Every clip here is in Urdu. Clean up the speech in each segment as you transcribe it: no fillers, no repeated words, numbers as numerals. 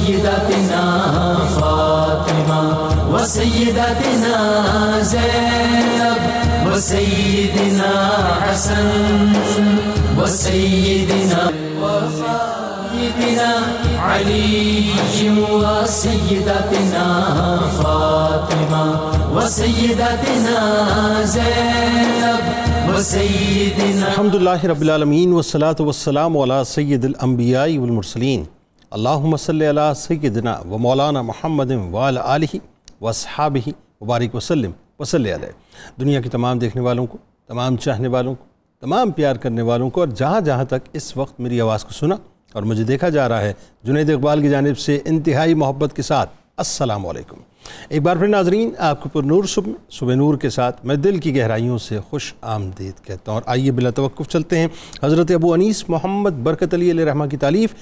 وسيداتنا فاطمة وسيداتنا زينب وسيدنا حسن وسيدنا وسيدنا علي وسيداتنا فاطمة وسيداتنا زينب وسيدنا الحمدللہ رب العالمین والصلاة والسلام علی سید الانبیاء والمرسلین اللہم صلی علی سیدنا و مولانا محمد وعلی آلہ واصحابہ وبارک وسلم وصلی علیہ۔ دنیا کی تمام دیکھنے والوں کو، تمام چاہنے والوں کو، تمام پیار کرنے والوں کو، اور جہاں جہاں تک اس وقت میری آواز کو سنا اور مجھے دیکھا جا رہا ہے، جنید اقبال کی جانب سے انتہائی محبت کے ساتھ السلام علیکم۔ ایک بار پھر ناظرین، آپ کو پر نور صبح نور کے ساتھ میں دل کی گہرائیوں سے خوش آمدید کہتا ہوں، اور آئیے بلا توقف چلتے ہیں حضرت ابو انیس محمد برکت علی علیہ رحمہ کی تالیف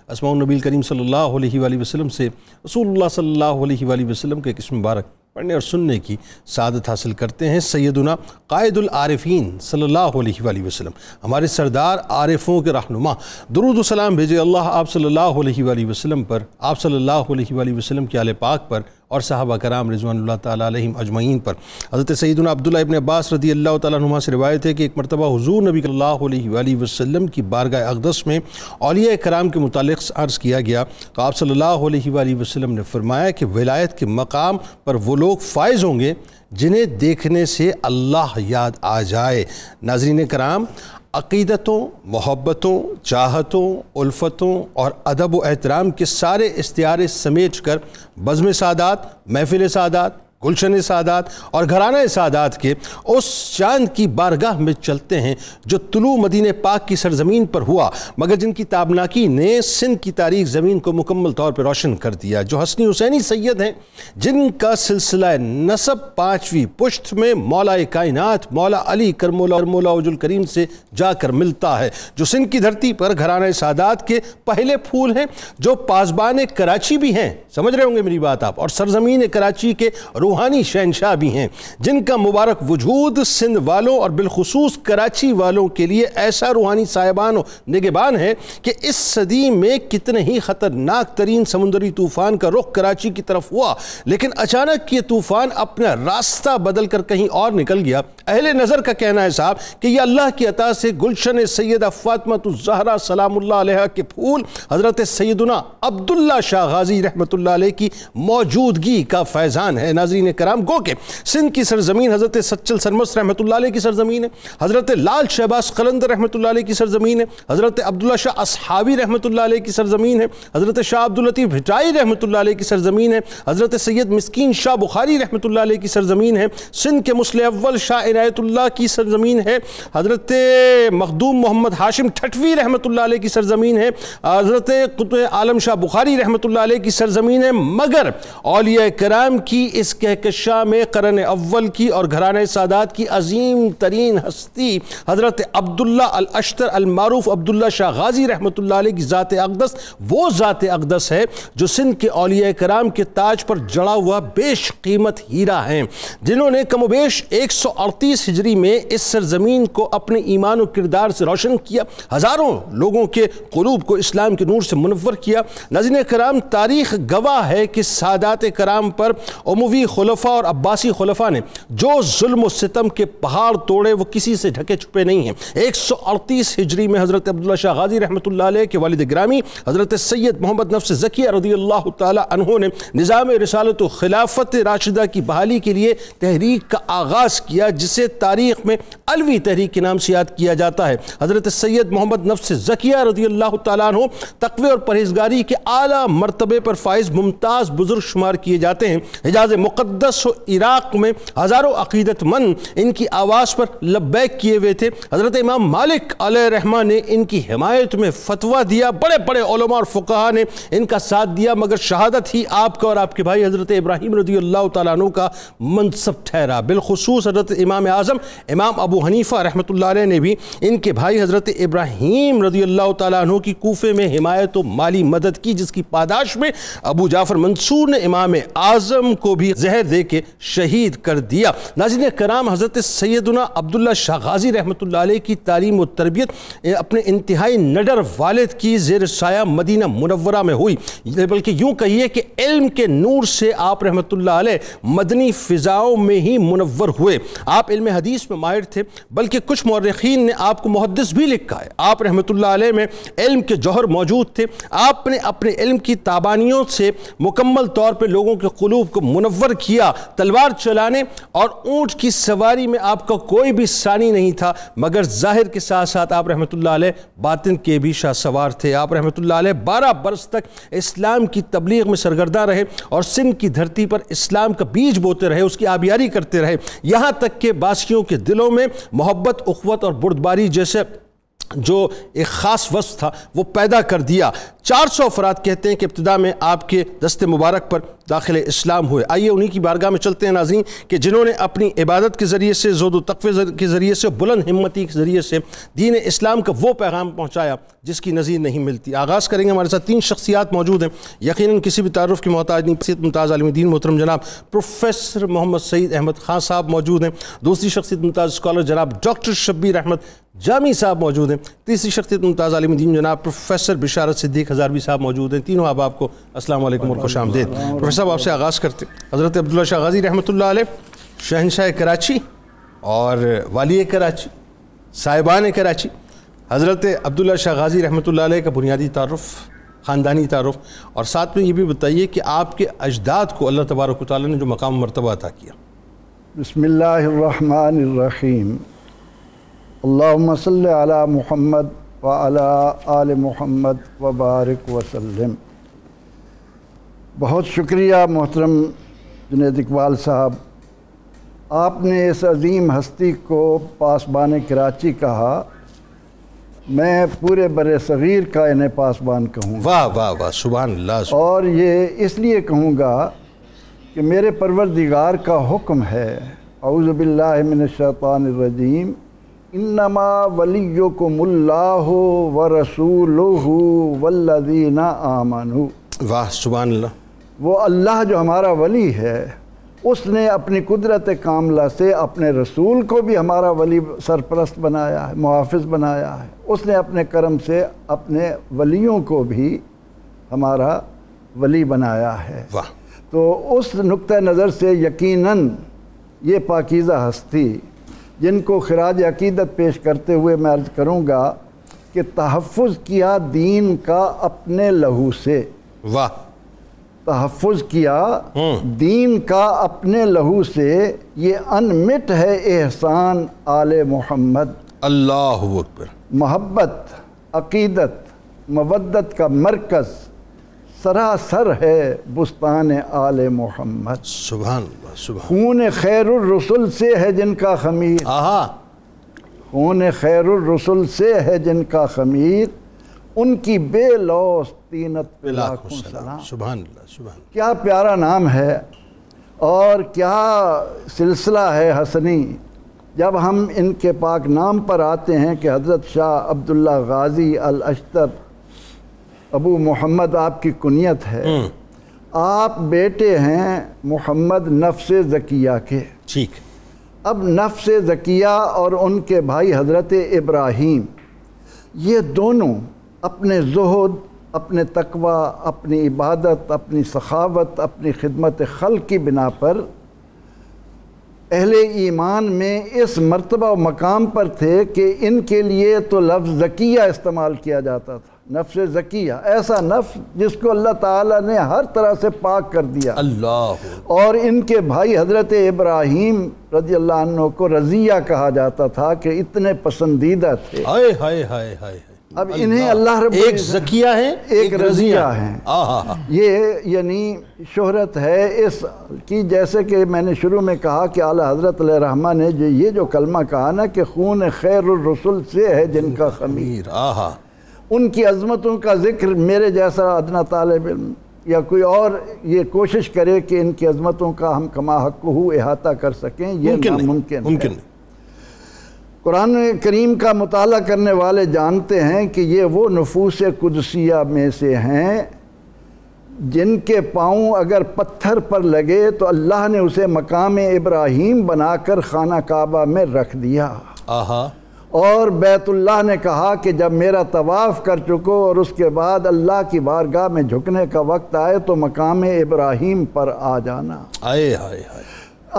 اسماء النبی کریم صلی اللہ علیہ وآلہ وسلم سے رسول اللہ صلی اللہ علیہ وآلہ وسلم کے قسم مبارک پڑھنے اور سننے کی سعادت حاصل کرتے ہیں۔ سیدنا قائد العارفین صلی اللہ علیہ وآلہ وسلم، ہمارے سردار عارفوں کے رہنما، درود و سلام بھیجے اللہ آپ صلی اللہ علیہ وآلہ وسلم پر، آپ صلی اللہ علیہ وآلہ وسلم کے آل پاک پر اور صحابہ کرام رضوان اللہ تعالیٰ علیہم اجمعین پر۔ حضرت سیدنا عبداللہ ابن عباس رضی اللہ تعالیٰ عنہما سے روایت ہے کہ ایک مرتبہ حضور نبی صلی اللہ علیہ وآلہ وسلم کی بارگاہ اقدس میں اولیاء کرام کے متعلق عرض کیا گیا تو آپ صلی اللہ علیہ وآلہ وسلم نے فرمایا کہ ولایت کے مقام پر وہ لوگ فائز ہوں گے جنہیں دیکھنے سے اللہ یاد آ جائے۔ ناظرین کرام، عقیدتوں، محبتوں، چاہتوں، الفتوں اور ادب و احترام کے سارے استعارے سمیٹ کر بزم سعادات، محفل سعادات، گلشن سعادات اور گھرانہ سعادات کے اس چاند کی بارگاہ میں چلتے ہیں جو طلوع مدینہ پاک کی سرزمین پر ہوا، مگر جن کی تابناکی نے سندھ کی تاریخ زمین کو مکمل طور پر روشن کر دیا، جو حسنی حسینی سید ہیں، جن کا سلسلہ نسب پانچویں پشت میں مولا کائنات مولا علی کرم مولا وجل کریم سے جا کر ملتا ہے، جو سندھ کی دھرتی پر گھرانہ سعادات کے پہلے پھول ہیں، جو پاسبان کراچی بھی ہیں، سمجھ رہے ہوں گے میری بات آپ، اور سرزمین کراچی کے روحانی شہنشاہ بھی ہیں، جن کا مبارک وجود سندھ والوں اور بالخصوص کراچی والوں کے لیے ایسا روحانی صاحبان و نگہبان ہے کہ اس صدی میں کتنے ہی خطرناک ترین سمندری طوفان کا رخ کراچی کی طرف ہوا، لیکن اچانک یہ طوفان اپنا راستہ بدل کر کہیں اور نکل گیا۔ اہل نظر کا کہنا ہے صاحب کہ یہ اللہ کی عطا سے گلشن سیدہ فاطمہ الزہرا سلام اللہ علیہ کے پھول حضرت سیدنا عبداللہ شاہ غازی رحمۃ اللہ علیہ کی موجودگی کا فیضان ہے۔ ناظرین کرام، گو کہ سندھ کی سرزمین حضرت سچل سرمست رحمۃ اللہ علیہ کی سرزمین ہے، حضرت لال شہباز قلندر رحمۃ اللہ علیہ کی سرزمین ہے، حضرت عبداللہ شاہ اصحابی رحمۃ اللہ علیہ کی سرزمین ہے، حضرت شاہ عبداللطیف بھٹائی رحمۃ اللہ علیہ کی سرزمین ہے، حضرت سید مسکین شاہ بخاری رحمۃ اللہ علیہ کی سرزمین ہے، سندھ کے مسلح اول شاہ عنایت اللہ کی سرزمین ہے، حضرت مخدوم محمد ہاشم ٹھٹوی رحمۃ اللہ علیہ کی سرزمین ہے، حضرت قطب عالم شاہ بخاری رحمۃ اللہ علیہ کی سرزمین ہے، مگر اولیاء کرام کی اس کہکشاں میں قرن اول کی اور گھرانہ سعادات کی عظیم ترین ہستی حضرت عبداللہ الاشتر المعروف عبداللہ شاہ غازی رحمۃ اللہ علیہ کی ذات اقدس، وہ ذات اقدس ہے جو سندھ کے اولیاء کرام کے تاج پر جڑا ہوا بیش قیمت ہیرا ہیں، جنہوں نے کم و بیش 138 ہجری میں اس سرزمین کو اپنے ایمان و کردار سے روشن کیا، ہزاروں لوگوں کے قلوب کو اسلام کے نور سے منور کیا۔ ناظرین کرام، تاریخ گواہ ہے کہ سادات کرام پر اموی خلفاء اور عباسی خلفاء نے جو ظلم و ستم کے پہاڑ توڑے وہ کسی سے ڈھکے چھپے نہیں ہیں۔ 138 ہجری میں حضرت عبداللہ شاہ غازی رحمۃ اللہ علیہ کے والد گرامی حضرت سید محمد نفس زکیہ رضی اللہ تعالی عنہ نے نظام رسالت و خلافت راشدہ کی بحالی کے لیے تحریک کا آغاز کیا، جسے تاریخ میں علوی تحریک کے نام سے یاد کیا جاتا ہے۔ حضرت سید محمد نفس زکیہ رضی اللہ تعالی عنہ تقوی اور پرہیزگاری کے اعلیٰ مرتبے پر فائز ممتاز بزرگ شمار کیے جاتے ہیں۔ حجاز مقدس و عراق میں ہزاروں عقیدت مند ان کی آواز پر لبیک کیے ہوئے تھے۔ حضرت امام مالک علیہ رحمہ نے ان کی حمایت میں فتویٰ دیا، بڑے بڑے علماء اور فقہاء نے ان کا ساتھ دیا، مگر شہادت ہی آپ کا اور آپ کے بھائی حضرت ابراہیم رضی اللہ تعالیٰ عنہ کا منصب ٹھہرا۔ بالخصوص حضرت امام اعظم امام ابو حنیفہ رحمۃ اللہ علیہ نے بھی ان کے بھائی حضرت ابراہیم رضی اللہ تعالیٰ عنہ کی کوفے میں حمایت و مالی مدد کی، جس کی پاداش میں ابو جعفر منصور نے امام اعظم کو بھی زہر دے کے شہید کر دیا۔ ناظرین کرام، حضرت سیدنا عبداللہ شاہ غازی رحمۃ اللہ علیہ کی تعلیم و تربیت اپنے انتہائی نڈر والد کی زیر سایہ مدینہ منورہ میں ہوئی، بلکہ یوں کہیے کہ علم کے نور سے آپ رحمۃ اللہ علیہ مدنی فضاؤں میں ہی منور ہوئے۔ آپ علم حدیث میں ماہر تھے، بلکہ کچھ مورخین نے آپ کو محدث بھی لکھا ہے۔ آپ رحمۃ اللہ علیہ میں علم کے جوہر موجود تھے۔ آپ نے اپنے علم کی تابانیوں سے مکمل طور پر لوگوں کے قلوب کو منور کیا۔ تلوار چلانے اور اونٹ کی سواری میں آپ کا کوئی بھی ثانی نہیں تھا، مگر ظاہر کے ساتھ ساتھ آپ رحمۃ اللہ علیہ باطن کے بھی شاہ سوار تھے۔ آپ رحمۃ اللہ علیہ 12 برس تک اسلام کی تبلیغ میں سرگرداں رہے اور سندھ کی دھرتی پر اسلام کا بیج بوتے رہے، اس کی آبیاری کرتے رہے، یہاں تک کہ باسیوں کے دلوں میں محبت، اخوت اور بردباری جیسے جو ایک خاص وصف تھا وہ پیدا کر دیا۔ 400 افراد کہتے ہیں کہ ابتدا میں آپ کے دست مبارک پر داخل اسلام ہوئے۔ آئیے انہی کی بارگاہ میں چلتے ہیں ناظرین، کہ جنہوں نے اپنی عبادت کے ذریعے سے، زہد و تقوی کے ذریعے سے، بلند ہمتی کے ذریعے سے دین اسلام کا وہ پیغام پہنچایا جس کی نظیر نہیں ملتی۔ آغاز کریں گے، ہمارے ساتھ 3 شخصیات موجود ہیں، یقیناً کسی بھی تعارف کی محتاج نہیں۔ شخصیت ممتاز عالم دین محترم جناب پروفیسر محمد سعید احمد خان صاحب موجود ہیں۔ دوسری شخصیت ممتاز اسکالر جناب ڈاکٹر شبیر احمد جامی صاحب موجود ہیں۔ تیسری شخصیت ممتاز عالم دین جناب پروفیسر بشارت صدیق ہزاروی صاحب موجود ہیں۔ تینوں آپ کو السلام علیکم اور خوش آمدید۔ پروفیسر صاحب، آپ سے آغاز کرتے ہیں۔ حضرت عبداللہ شاہ غازی رحمۃ اللہ علیہ، شہنشاہ کراچی اور والی کراچی، صاحبان کراچی، حضرت عبداللہ شاہ غازی رحمۃ اللہ علیہ کا بنیادی تعارف، خاندانی تعارف، اور ساتھ میں یہ بھی بتائیے کہ آپ کے اجداد کو اللہ تبارک و تعالیٰ نے جو مقام مرتبہ عطا کیا۔ بسم اللہ الرحمن الرحیم، اللہم صلی علی محمد وعلی آل محمد وبارک وسلم۔ بہت شکریہ محترم جنید اقبال صاحب، آپ نے اس عظیم ہستی کو پاسبان کراچی کہا، میں پورے بر صغیر کا انہیں پاسبان کہوں گا۔ واہ واہ واہ، سبحان اللہ۔ اور یہ اس لیے کہوں گا کہ میرے پروردگار کا حکم ہے، اعوذ باللہ من الشیطان الرجیم، انما ولیکم اللہ ورسولہ والذین آمنوا۔ واہ سبحان اللہ۔ وہ اللہ جو ہمارا ولی ہے، اس نے اپنی قدرت کاملہ سے اپنے رسول کو بھی ہمارا ولی سرپرست بنایا ہے، محافظ بنایا ہے۔ اس نے اپنے کرم سے اپنے ولیوں کو بھی ہمارا ولی بنایا ہے۔ واہ۔ تو اس نقطہ نظر سے یقیناً یہ پاکیزہ ہستی، جن کو خراج عقیدت پیش کرتے ہوئے میں عرض کروں گا کہ تحفظ کیا دین کا اپنے لہو سے۔ واہ۔ تحفظ کیا دین کا اپنے لہو سے، یہ انمٹ ہے احسان آل محمد۔ اللہ اکبر۔ محبت، عقیدت، مودت کا مرکز سراسر ہے بستان آل محمد۔ سبحان اللہ سبحان۔ خون خیر الرسل سے ہے جن کا خمیر، آہا۔ خون خیر الرسل سے ہے جن کا خمیر، ان کی بے لوث طینت پہ لاکھوں سلام۔ سبحان اللہ سبحان۔ کیا پیارا نام ہے اور کیا سلسلہ ہے حسنی، جب ہم ان کے پاک نام پر آتے ہیں کہ حضرت شاہ عبداللہ غازی الاشتر ابو محمد آپ کی کنیت ہے۔ آپ بیٹے ہیں محمد نفس زکیہ کے۔ ٹھیک۔ اب نفس زکیہ اور ان کے بھائی حضرت ابراہیم، یہ دونوں اپنے زہد، اپنے تقوی، اپنی عبادت، اپنی سخاوت، اپنی خدمت خلق کی بنا پر اہل ایمان میں اس مرتبہ و مقام پر تھے کہ ان کے لیے تو لفظ زکیہ استعمال کیا جاتا تھا۔ نفس زکیہ، ایسا نفس جس کو اللہ تعالیٰ نے ہر طرح سے پاک کر دیا۔ اللہ۔ اور ان کے بھائی حضرت ابراہیم رضی اللہ عنہ کو رضیہ کہا جاتا تھا کہ اتنے پسندیدہ تھے۔ ہائے ہائے ہائے ہائے۔ اب انہیں اللہ رب ایک زکیہ ہے، ایک رضیہ ہیں۔ آہا۔ یہ یعنی شہرت ہے اس کی، جیسے کہ میں نے شروع میں کہا کہ اعلیٰ حضرت علیہ الرحمہ نے یہ جو کلمہ کہا نا کہ خون خیر الرسل سے ہے جن کا خمیر، آہا۔ ان کی عظمتوں کا ذکر میرے جیسا ادنا طالب علم یا کوئی اور یہ کوشش کرے کہ ان کی عظمتوں کا ہم کما حقہ احاطہ کر سکیں، یہ ناممکن ہے۔ قرآن کریم کا مطالعہ کرنے والے جانتے ہیں کہ یہ وہ نفوس قدسیہ میں سے ہیں جن کے پاؤں اگر پتھر پر لگے تو اللہ نے اسے مقام ابراہیم بنا کر خانہ کعبہ میں رکھ دیا۔ آہا۔ اور بیت اللہ نے کہا کہ جب میرا طواف کر چکو اور اس کے بعد اللہ کی بارگاہ میں جھکنے کا وقت آئے تو مقام ابراہیم پر آ جانا۔ آئے ہائے ہائے۔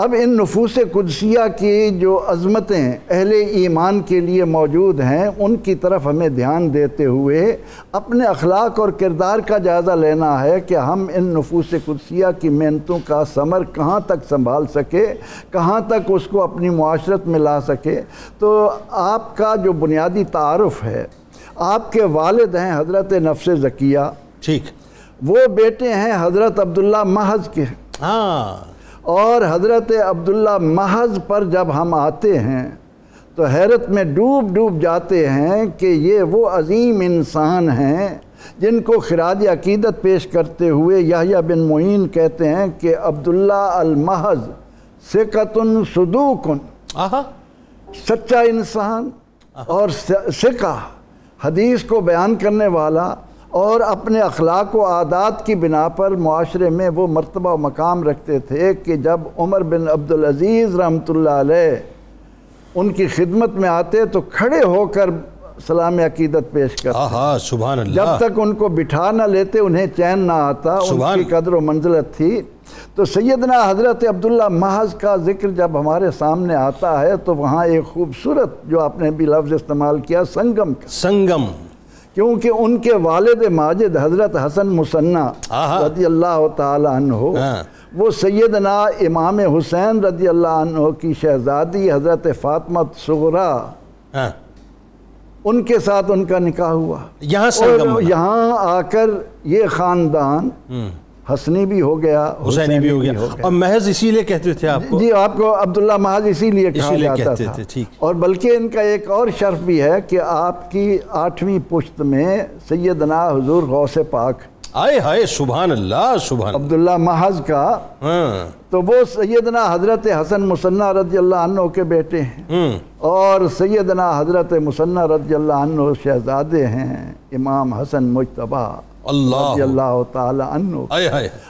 اب ان نفوس قدسیہ کی جو عظمتیں اہل ایمان کے لیے موجود ہیں ان کی طرف ہمیں دھیان دیتے ہوئے اپنے اخلاق اور کردار کا جائزہ لینا ہے کہ ہم ان نفوس قدسیہ کی محنتوں کا ثمر کہاں تک سنبھال سکے، کہاں تک اس کو اپنی معاشرت میں لا سکے۔ تو آپ کا جو بنیادی تعارف ہے، آپ کے والد ہیں حضرت نفس زکیہ، ٹھیک، وہ بیٹے ہیں حضرت عبداللہ محض کے، ہاں، اور حضرت عبداللہ محض پر جب ہم آتے ہیں تو حیرت میں ڈوب جاتے ہیں کہ یہ وہ عظیم انسان ہیں جن کو خراج عقیدت پیش کرتے ہوئے یحییٰ بن معین کہتے ہیں کہ عبداللہ المحض ثقۃ صدوق، آہا، سچا انسان اور ثقہ، حدیث کو بیان کرنے والا، اور اپنے اخلاق و عادات کی بنا پر معاشرے میں وہ مرتبہ و مقام رکھتے تھے کہ جب عمر بن عبدالعزیز رحمۃ اللہ علیہ ان کی خدمت میں آتے تو کھڑے ہو کر سلام عقیدت پیش کرتے۔ آہا، سبحان اللہ۔ جب تک ان کو بٹھا نہ لیتے انہیں چین نہ آتا، ان کی قدر و منزلت تھی۔ تو سیدنا حضرت عبداللہ محض کا ذکر جب ہمارے سامنے آتا ہے تو وہاں ایک خوبصورت، جو آپ نے بھی لفظ استعمال کیا، سنگم کا، سنگم، کیونکہ ان کے والد ماجد حضرت حسن مصنع رضی اللہ تعالی عنہ، وہ سیدنا امام حسین رضی اللہ عنہ کی شہزادی حضرت فاطمہ صغریٰ، ان کے ساتھ ان کا نکاح ہوا۔ یہاں سنگم، یہاں آ کر یہ خاندان حسنی بھی ہو گیا، حسینی بھی ہو گیا، اور محض اسی لیے کہتے تھے آپ کو؟ جی، آپ کو عبداللہ محض اسی لیے کہا جاتا تھا۔ اور بلکہ ان کا ایک اور شرف بھی ہے کہ آپ کی 8ویں پشت میں سیدنا حضور غوث پاک، آئے ہائے، سبحان اللہ، سبحان عبداللہ محض کا، تو وہ سیدنا حضرت حسن مصنع رضی اللہ عنہ کے بیٹے ہیں، اور سیدنا حضرت مصنع رضی اللہ عنہ شہزادے ہیں امام حسن مجتبیٰ رضی اللہ تعالی عنہ۔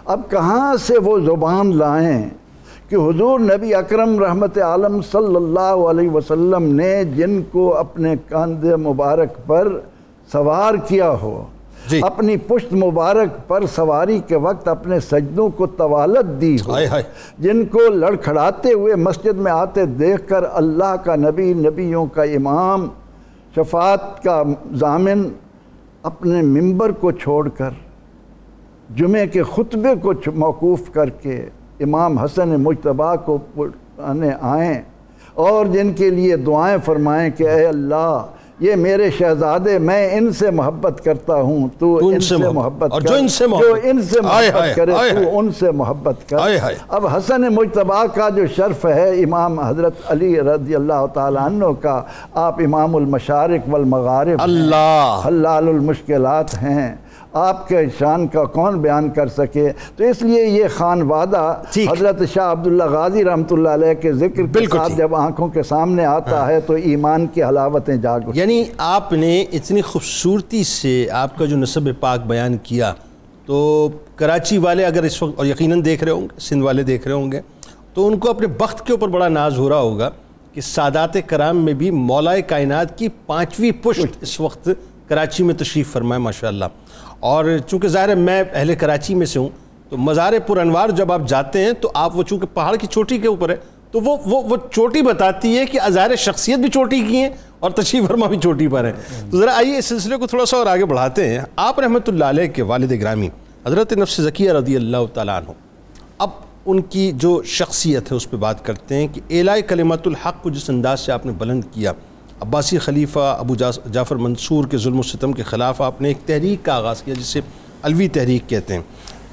اب کہاں سے وہ زبان لائیں کہ حضور نبی اکرم رحمت عالم صلی اللہ علیہ وسلم نے جن کو اپنے کاندھے مبارک پر سوار کیا ہو، اپنی پشت مبارک پر سواری کے وقت اپنے سجدوں کو طوالت دی ہو، جن کو لڑکھڑاتے ہوئے مسجد میں آتے دیکھ کر اللہ کا نبی، نبیوں کا امام، شفاعت کا ضامن اپنے ممبر کو چھوڑ کر جمعے کے خطبے کو موقوف کر کے امام حسن مجتبیٰ کو پڑھانے آئیں اور جن کے لیے دعائیں فرمائیں کہ اے اللہ، یہ میرے شہزادے، میں ان سے محبت کرتا ہوں، تو ان سے محبت کر، جو ان سے محبت کرے تو ان سے محبت کر۔ اب حسن مجتبیٰ کا جو شرف ہے امام حضرت علی رضی اللہ تعالیٰ عنہ کا، آپ امام المشارق والمغارب، حلال المشکلات ہیں، آپ کے شان کا کون بیان کر سکے؟ تو اس لیے یہ خانوادہ حضرت شاہ عبداللہ غازی رحمۃ اللہ علیہ کے ذکر کے ساتھ جب آنکھوں کے سامنے آتا ہے تو ایمان کی حلاوتیں جاگ اٹھتی۔ یعنی آپ نے اتنی خوبصورتی سے آپ کا جو نسب پاک بیان کیا، تو کراچی والے اگر اس وقت، اور یقیناً دیکھ رہے ہوں گے، سندھ والے دیکھ رہے ہوں گے، تو ان کو اپنے بخت کے اوپر بڑا ناز ہو رہا ہوگا کہ سادات کرام میں بھی مولا کائنات کی 5ویں پشت اس وقت کراچی میں تشریف فرمائے، ماشاءاللہ۔ اور چونکہ ظاہر ہے میں اہل کراچی میں سے ہوں، تو مزار پر انوار جب آپ جاتے ہیں تو آپ، وہ چونکہ پہاڑ کی چوٹی کے اوپر ہے، تو وہ چوٹی بتاتی ہے کہ ظاہر شخصیت بھی چوٹی کی ہیں اور تشریف فرما بھی چوٹی پر ہے۔ تو ذرا آئیے اس سلسلے کو تھوڑا سا اور آگے بڑھاتے ہیں۔ آپ رحمۃ اللہ علیہ کے والد گرامی حضرت نفس زکیہ رضی اللہ تعالیٰ عنہ، اب ان کی جو شخصیت ہے اس پہ بات کرتے ہیں کہ اعلاء کلمت الحق کو جس انداز سے آپ نے بلند کیا، عباسی خلیفہ ابو جعفر منصور کے ظلم و ستم کے خلاف آپ نے ایک تحریک کا آغاز کیا جسے علوی تحریک کہتے ہیں۔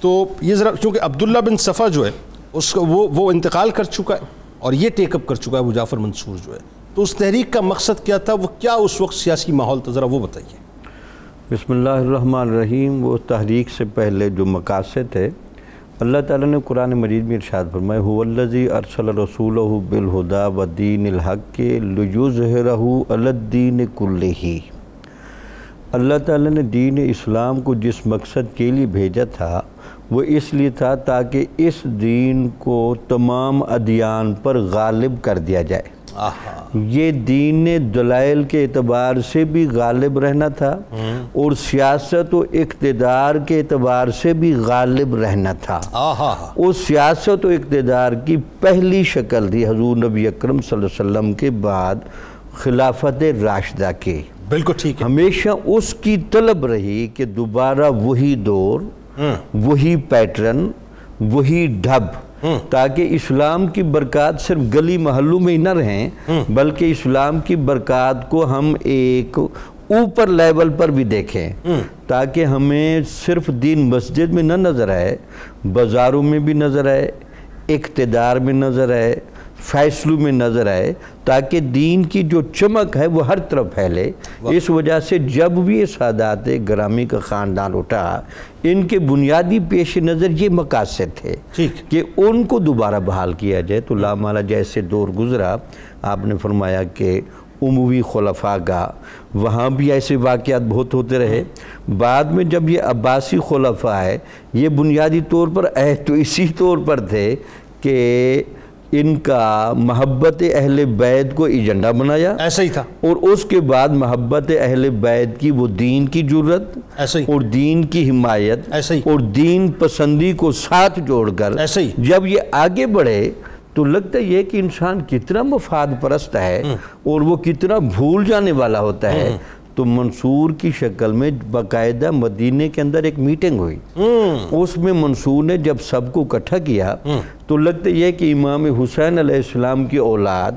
تو یہ ذرا، چونکہ عبداللہ بن صفا جو ہے اس کا وہ انتقال کر چکا ہے اور یہ ٹیک اپ کر چکا ہے ابو جعفر منصور جو ہے، تو اس تحریک کا مقصد کیا تھا، وہ کیا اس وقت سیاسی ماحول تھا، ذرا وہ بتائیے۔ بسم اللہ الرحمن الرحیم۔ وہ تحریک سے پہلے جو مقاصد ہے، اللہ تعالیٰ نے قرآن مجید میں ارشاد فرمایا، هو الذی ارسل رسولہ بالہدی ودین الحق لیظہرہ علی الدین کلہ۔ اللہ تعالیٰ نے دین اسلام کو جس مقصد کے لیے بھیجا تھا وہ اس لیے تھا تاکہ اس دین کو تمام ادیان پر غالب کر دیا جائے۔ یہ دین دلائل کے اعتبار سے بھی غالب رہنا تھا اور سیاست و اقتدار کے اعتبار سے بھی غالب رہنا تھا۔ اس سیاست و اقتدار کی پہلی شکل تھی حضور نبی اکرم صلی اللہ علیہ وسلم کے بعد خلافت راشدہ کی۔ بالکل ٹھیک ہے۔ ہمیشہ اس کی طلب رہی کہ دوبارہ وہی دور، وہی پیٹرن، وہی ڈھب، تاکہ اسلام کی برکات صرف گلی محلوں میں ہی نہ رہیں بلکہ اسلام کی برکات کو ہم ایک اوپر لیول پر بھی دیکھیں، تاکہ ہمیں صرف دین مسجد میں نہ نظر آئے، بازاروں میں بھی نظر آئے، اقتدار میں نظر آئے، فیصلوں میں نظر آئے، تاکہ دین کی جو چمک ہے وہ ہر طرف پھیلے۔ اس وجہ سے جب بھی یہ سادات گرامی کا خاندان اٹھا، ان کے بنیادی پیش نظر یہ مقاصد تھے کہ ان کو دوبارہ بحال کیا جائے۔ تو لامالہ جیسے دور گزرا، آپ نے فرمایا کہ اموی خلفاء کا وہاں بھی ایسے واقعات بہت ہوتے رہے۔ بعد میں جب یہ عباسی خلفاء آئے، یہ بنیادی طور پر تو اسی طور پر تھے کہ ان کا محبت اہل بیت کو ایجنڈا بنایا، ایسا ہی تھا، اور اس کے بعد محبت اہل بیت کی وہ دین کی جرت اور دین کی حمایت اور دین پسندی کو ساتھ جوڑ کر جب یہ آگے بڑھے تو لگتا یہ کہ انسان کتنا مفاد پرست ہے اور وہ کتنا بھول جانے والا ہوتا ہے۔ تو منصور کی شکل میں باقاعدہ مدینے کے اندر ایک میٹنگ ہوئی، اس میں منصور نے جب سب کو اکٹھا کیا تو لگتا یہ کہ امام حسین علیہ السلام کی اولاد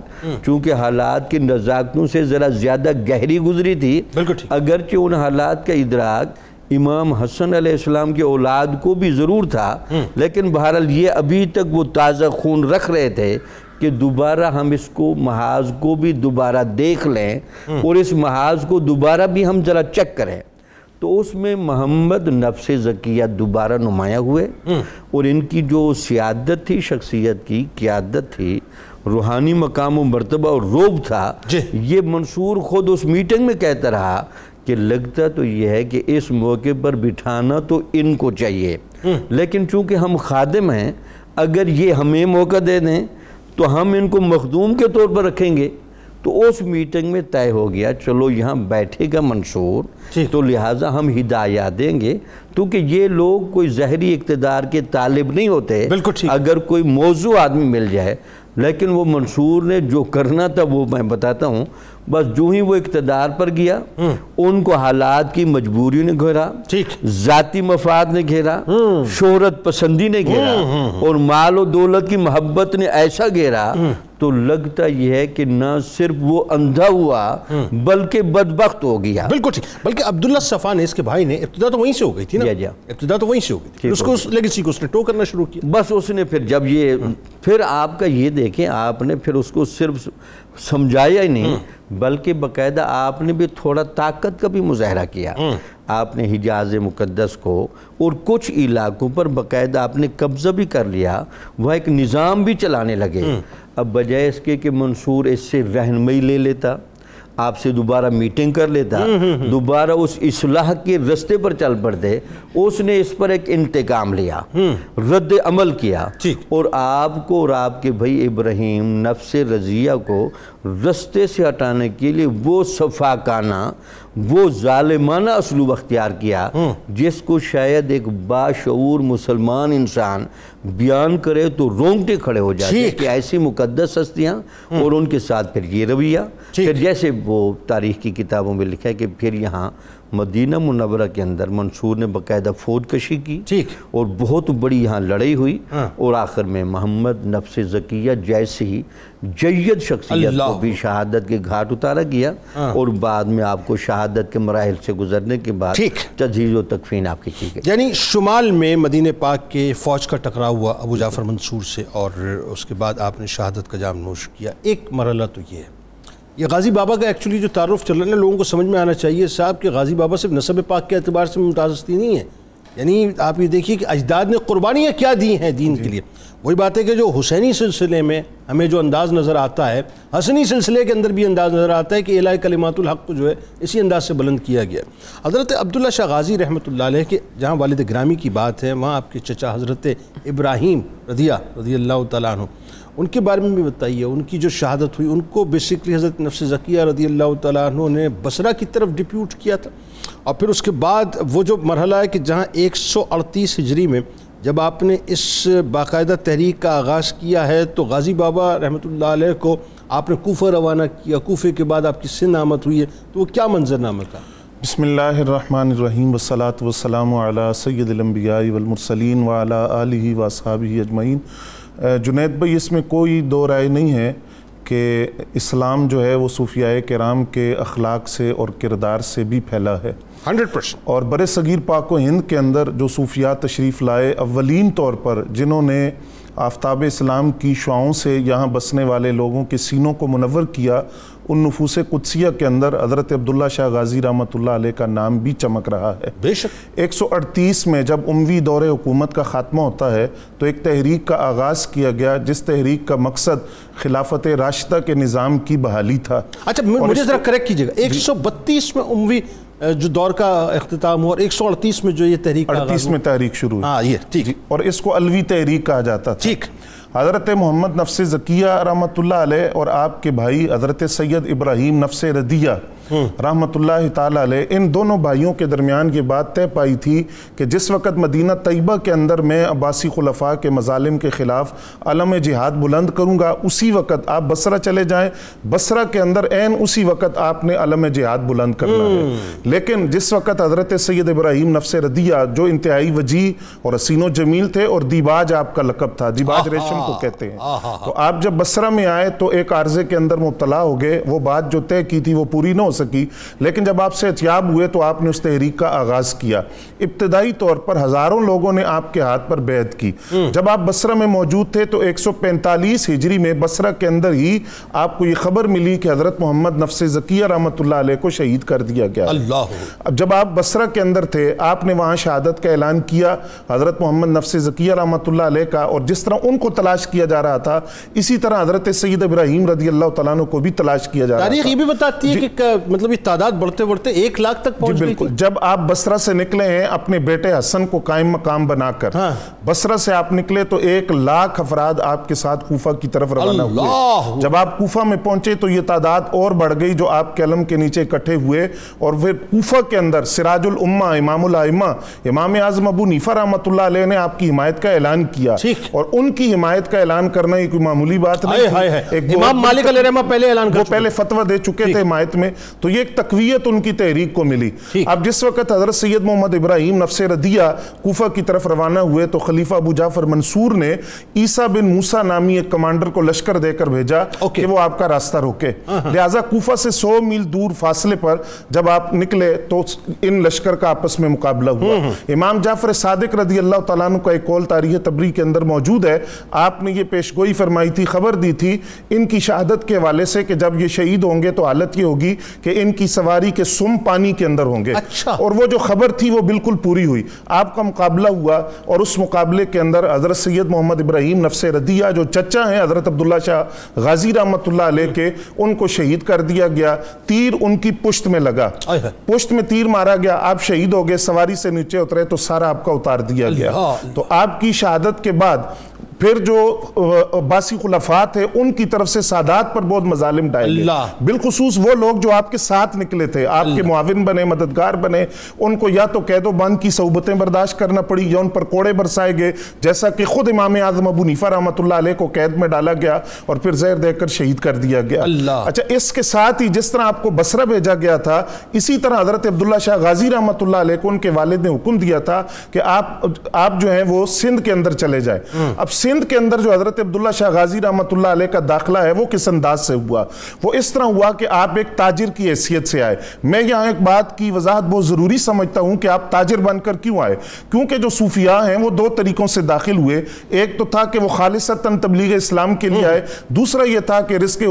چونکہ حالات کی نزاکتوں سے ذرا زیادہ گہری گزری تھی، اگرچہ ان حالات کا ادراک امام حسن علیہ السلام کی اولاد کو بھی ضرور تھا، لیکن بہرحال یہ ابھی تک وہ تازہ خون رکھ رہے تھے کہ دوبارہ ہم اس کو محاذ کو بھی دوبارہ دیکھ لیں اور اس محاذ کو دوبارہ بھی ہم ذرا چیک کریں۔ تو اس میں محمد نفس زکیہ دوبارہ نمایاں ہوئے اور ان کی جو سیادت تھی، شخصیت کی قیادت تھی، روحانی مقام و مرتبہ اور روب تھا، یہ منصور خود اس میٹنگ میں کہتا رہا کہ لگتا تو یہ ہے کہ اس موقع پر بٹھانا تو ان کو چاہیے، لیکن چونکہ ہم خادم ہیں، اگر یہ ہمیں موقع دے دیں تو ہم ان کو مخدوم کے طور پر رکھیں گے۔ تو اس میٹنگ میں طے ہو گیا چلو یہاں بیٹھے گا منصور، تو لہٰذا ہم ہدایات دیں گے، کیونکہ یہ لوگ کوئی ظاہری اقتدار کے طالب نہیں ہوتے، اگر کوئی موضوع آدمی مل جائے۔ لیکن وہ منصور نے جو کرنا تھا وہ میں بتاتا ہوں، بس جو ہی وہ اقتدار پر گیا ان کو حالات کی مجبوری نے گھیرا، ذاتی مفاد نے گھیرا، شہرت پسندی نے گھیرا اور مال و دولت کی محبت نے ایسا گھیرا، تو لگتا یہ ہے کہ نہ صرف وہ اندھا ہوا بلکہ بدبخت ہو گیا۔ بالکل ٹھیک، بلکہ عبداللہ صفان اس کے بھائی نے ابتدا تو وہیں سے ہو گئی تھی نا، ابتدا تو وہیں سے ہو گئی تھی، اس کو اس لیگیسی کو اس نے ٹو کرنا شروع کیا۔ بس اس نے پھر جب یہ پھر آپ کا یہ دیکھیں، آپ نے پھر اس کو صرف سمجھایا ہی نہیں بلکہ باقاعدہ آپ نے بھی تھوڑا طاقت کا بھی مظاہرہ کیا۔ آپ نے حجاز مقدس کو اور کچھ علاقوں پر باقاعدہ آپ نے قبضہ بھی کر لیا، وہ ایک نظام بھی چلانے لگے۔ اب بجائے اس کے کہ منصور اس سے رہنمائی لے لیتا، آپ سے دوبارہ میٹنگ کر لیتا، دوبارہ اس اصلاح کے رستے پر چل پڑتے، اس نے اس پر ایک انتقام لیا، رد عمل کیا، اور آپ کو اور آپ کے بھائی ابراہیم نفس رضیہ کو رستے سے ہٹانے کے لیے وہ صفاقانہ، وہ ظالمانہ اسلوب اختیار کیا جس کو شاید ایک باشعور مسلمان انسان بیان کرے تو رونگٹے کھڑے ہو جاتے کہ ایسی مقدس ہستیاں اور ان کے ساتھ پھر یہ رویہ، پھر جیسے وہ تاریخ کی کتابوں میں لکھا ہے کہ پھر یہاں مدینہ منورہ کے اندر منصور نے باقاعدہ فوج کشی کی اور بہت بڑی یہاں لڑائی ہوئی، اور آخر میں محمد نفس زکیہ جیسی جید شخصیت کو بھی شہادت کے گھاٹ اتارا گیا، اور بعد میں آپ کو شہادت کے مراحل سے گزرنے کے بعد تجہیز و تکفین آپ کی کی گئی۔ یعنی شمال میں مدینہ پاک کے فوج کا ٹکراؤ ہوا ابو جعفر منصور سے، اور اس کے بعد آپ نے شہادت کا جام نوش کیا۔ ایک مرحلہ تو یہ ہے، یہ غازی بابا کا ایکچولی جو تعارف چل رہا ہے لوگوں کو سمجھ میں آنا چاہیے صاحب کہ غازی بابا صرف نسب پاک کے اعتبار سے ممتاز ہستی نہیں ہے، یعنی آپ یہ دیکھیے کہ اجداد نے قربانیاں کیا دی ہیں دین کے لیے۔ وہی بات ہے کہ جو حسینی سلسلے میں ہمیں جو انداز نظر آتا ہے، حسنی سلسلے کے اندر بھی انداز نظر آتا ہے کہ اعلاء کلمات الحق کو جو ہے اسی انداز سے بلند کیا گیا۔ حضرت عبداللہ شاہ غازی رحمۃ اللہ علیہ کے جہاں والد گرامی کی بات ہے، وہاں آپ کے چچا حضرت ابراہیم رضیہ رضی اللہ تعالیٰ عنہ، ان کے بارے میں بھی بتائیے، ان کی جو شہادت ہوئی، ان کو بیسکلی حضرت نفس زکیہ رضی اللہ تعالیٰ عنہ نے بصرہ کی طرف ڈپیوٹ کیا تھا، اور پھر اس کے بعد وہ جو مرحلہ ہے کہ جہاں 138 ہجری میں جب آپ نے اس باقاعدہ تحریک کا آغاز کیا ہے تو غازی بابا رحمۃ اللہ علیہ کو آپ نے کوفہ روانہ کیا، کوفے کے بعد آپ کی سندھ آمد ہوئی ہے، تو وہ کیا منظرنامہ تھا؟ بسم اللہ الرحمن الرحیم والصلاة والسلام علی سید الانبیاء والمرسلین وعلی آلہ واصحابہ اجمعین۔ جنید بھائی، اس میں کوئی دو رائے نہیں ہے کہ اسلام جو ہے وہ صوفیاء کرام کے اخلاق سے اور کردار سے بھی پھیلا ہے 100%۔ اور بر صغیر پاک و ہند کے اندر جو صوفیاء تشریف لائے، اولین طور پر جنہوں نے آفتاب اسلام کی شعاؤں سے یہاں بسنے والے لوگوں کے سینوں کو منور کیا، ان نفوس قدسیہ کے اندر حضرت عبداللہ شاہ غازی رحمۃ اللہ علیہ کا نام بھی چمک رہا ہے۔ بے شک 138 میں جب اموی دور حکومت کا خاتمہ ہوتا ہے تو ایک تحریک کا آغاز کیا گیا، جس تحریک کا مقصد خلافت راشدہ کے نظام کی بحالی تھا۔ اچھا مجھے ذرا کریکٹ کیجیے گا، 132 میں اموی جو دور کا اختتام ہوا اور 138 میں جو یہ تحریک 38 میں تحریک شروع ہوئی، ہاں یہ ٹھیک، اور اس کو الوی تحریک کہا جاتا تھا۔ ٹھیک۔ حضرت محمد نفس زکیہ رحمۃ اللہ علیہ اور آپ کے بھائی حضرت سید ابراہیم نفس ردیہ رحمۃ اللہ تعالیٰ علیہ، ان دونوں بھائیوں کے درمیان یہ بات طے پائی تھی کہ جس وقت مدینہ طیبہ کے اندر میں عباسی خلفاء کے مظالم کے خلاف علم جہاد بلند کروں گا، اسی وقت آپ بصرہ چلے جائیں، بصرہ کے اندر عین اسی وقت آپ نے علم جہاد بلند کرنا ہے۔ لیکن جس وقت حضرت سید ابراہیم نفس ردیہ جو انتہائی وجیح اور حسین و جمیل تھے، اور دیباج آپ کا لقب تھا، دیباج ریشم کو کہتے ہیں، تو آپ جب بصرہ میں آئے تو ایک عارضے کے اندر مبتلا ہو گئے، وہ بات جو طے کی تھی وہ پوری نہ ہو سکی، لیکن جب آپ سے اتیاب ہوئے تو آپ نے اس تحریک کا آغاز کیا۔ ابتدائی طور پر ہزاروں لوگوں نے آپ کے ہاتھ پر بیعت کی۔ جب آپ بصرہ میں موجود تھے تو 145 ہجری میں بصرہ کے اندر ہی آپ کو یہ خبر ملی کہ حضرت محمد نفس زکیہ رحمۃ اللہ علیہ کو شہید کر دیا گیا۔ اب جب آپ بصرہ کے اندر تھے، آپ نے وہاں شہادت کا اعلان کیا حضرت محمد نفس زکیہ رحمۃ اللہ علیہ کا، اور جس طرح ان کو تلاش کیا جا رہا تھا اسی طرح حضرت سید ابراہیم رضی اللہ تعالیٰ عنہ کو بھی تلاش کیا جا رہا تھا۔ تاریخ یہ بھی بتاتی ہے کہ مطلب یہ تعداد بڑھتے بڑھتے 1 لاکھ تک پہنچ گئی تھی۔ جب آپ بصرہ سے نکلے ہیں اپنے بیٹے حسن کو قائم مقام بنا کر، بصرہ سے آپ نکلے تو 1 لاکھ افراد آپ کے ساتھ کوفہ کی طرف روانہ ہوئے۔ جب آپ کوفہ میں پہنچے تو یہ تعداد اور بڑھ گئی جو آپ کے علم کے نیچے اکٹھے ہوئے، اور پھر کوفہ کے اندر سراج الامہ امام الائمہ امام اعظم ابو حنیفہ رحمۃ اللہ علیہ نے آپ کی حمایت کا اعلان کیا، اور ان کی حمایت کا اعلان کرنا یہ کوئی معمولی بات نہیں۔ امام مالک علیہ رحمہ پہلے اعلان کر چکے، وہ پہلے فتویٰ دے چکے تھے حمایت میں، تو یہ ایک تقویت ان کی تحریک کو ملی۔ اب جس وقت حضرت سید محمد ابراہیم نفس ردیہ کوفہ کی طرف روانہ ہوئے تو خلیفہ ابو جعفر منصور نے عیسیٰ بن موسیٰ نامی ایک کمانڈر کو لشکر دے کر بھیجا کہ وہ آپ کا راستہ روکے، لہٰذا کوفہ سے 100 میل دور فاصلے پر جب آپ نکلے تو ان لشکر کا آپس میں مقابلہ ہوا۔ امام جعفر صادق رضی اللہ تعالیٰ عنہ کا ایک قول تاریخ تبری کے اندر موجود ہے، آپ نے یہ پیشگوئی فرمائی تھی، خبر دی تھی ان کی شہادت کے حوالے سے کہ جب یہ شہید ہوں گے تو حالت یہ ہوگی کہ ان کی سواری کے سم پانی کے اندر ہوں گے، اور وہ جو خبر تھی وہ بالکل پوری ہوئی۔ آپ کا مقابلہ ہوا، اور اس مقابلے کے اندر حضرت سید محمد ابراہیم نفس ردیہ جو چچا ہیں حضرت عبداللہ شاہ غازی رحمۃ اللہ علیہ کے، ان کو شہید کر دیا گیا۔ تیر ان کی پشت میں لگا، پشت میں تیر مارا گیا، آپ شہید ہو گئے، سواری سے نیچے اترے تو سارا آپ کا اتار دیا گیا۔ تو آپ کی شہادت کے بعد پھر جو عباسی خلفاء تھے ان کی طرف سے سادات پر بہت مظالم ڈائے گئے، بالخصوص وہ لوگ جو آپ کے ساتھ نکلے تھے، آپ کے معاون بنے، مددگار بنے، ان کو یا تو قید و بند کی صعوبتیں برداشت کرنا پڑی یا ان پر کوڑے برسائے گئے، جیسا کہ خود امام اعظم ابو حنیفہ رحمۃ اللہ علیہ کو قید میں ڈالا گیا اور پھر زہر دے کر شہید کر دیا گیا۔ اچھا، اس کے ساتھ ہی جس طرح آپ کو بصرہ بھیجا گیا تھا، اسی طرح حضرت عبداللہ شاہ غازی رحمۃ اللہ علیہ کو ان کے والد نے حکم دیا تھا کہ آپ جو ہیں وہ سندھ کے اندر چلے جائیں۔ اب سندھ کے اندر جو حضرت عبداللہ شاہ غازی رحمۃ اللہ علیہ کا داخلہ ہے وہ کس انداز سے ہوا؟ وہ اس طرح ہوا کہ آپ ایک تاجر کی حیثیت سے آئے۔ میں یہاں ایک بات کی وضاحت بہت ضروری سمجھتا ہوں کہ آپ تاجر بن کر کیوں آئے، کیونکہ جو صوفیاء ہیں وہ 2 طریقوں سے داخل ہوئے۔ ایک تو تھا کہ وہ خالصتاً تبلیغ اسلام کے لیے آئے، دوسرا یہ تھا کہ رزق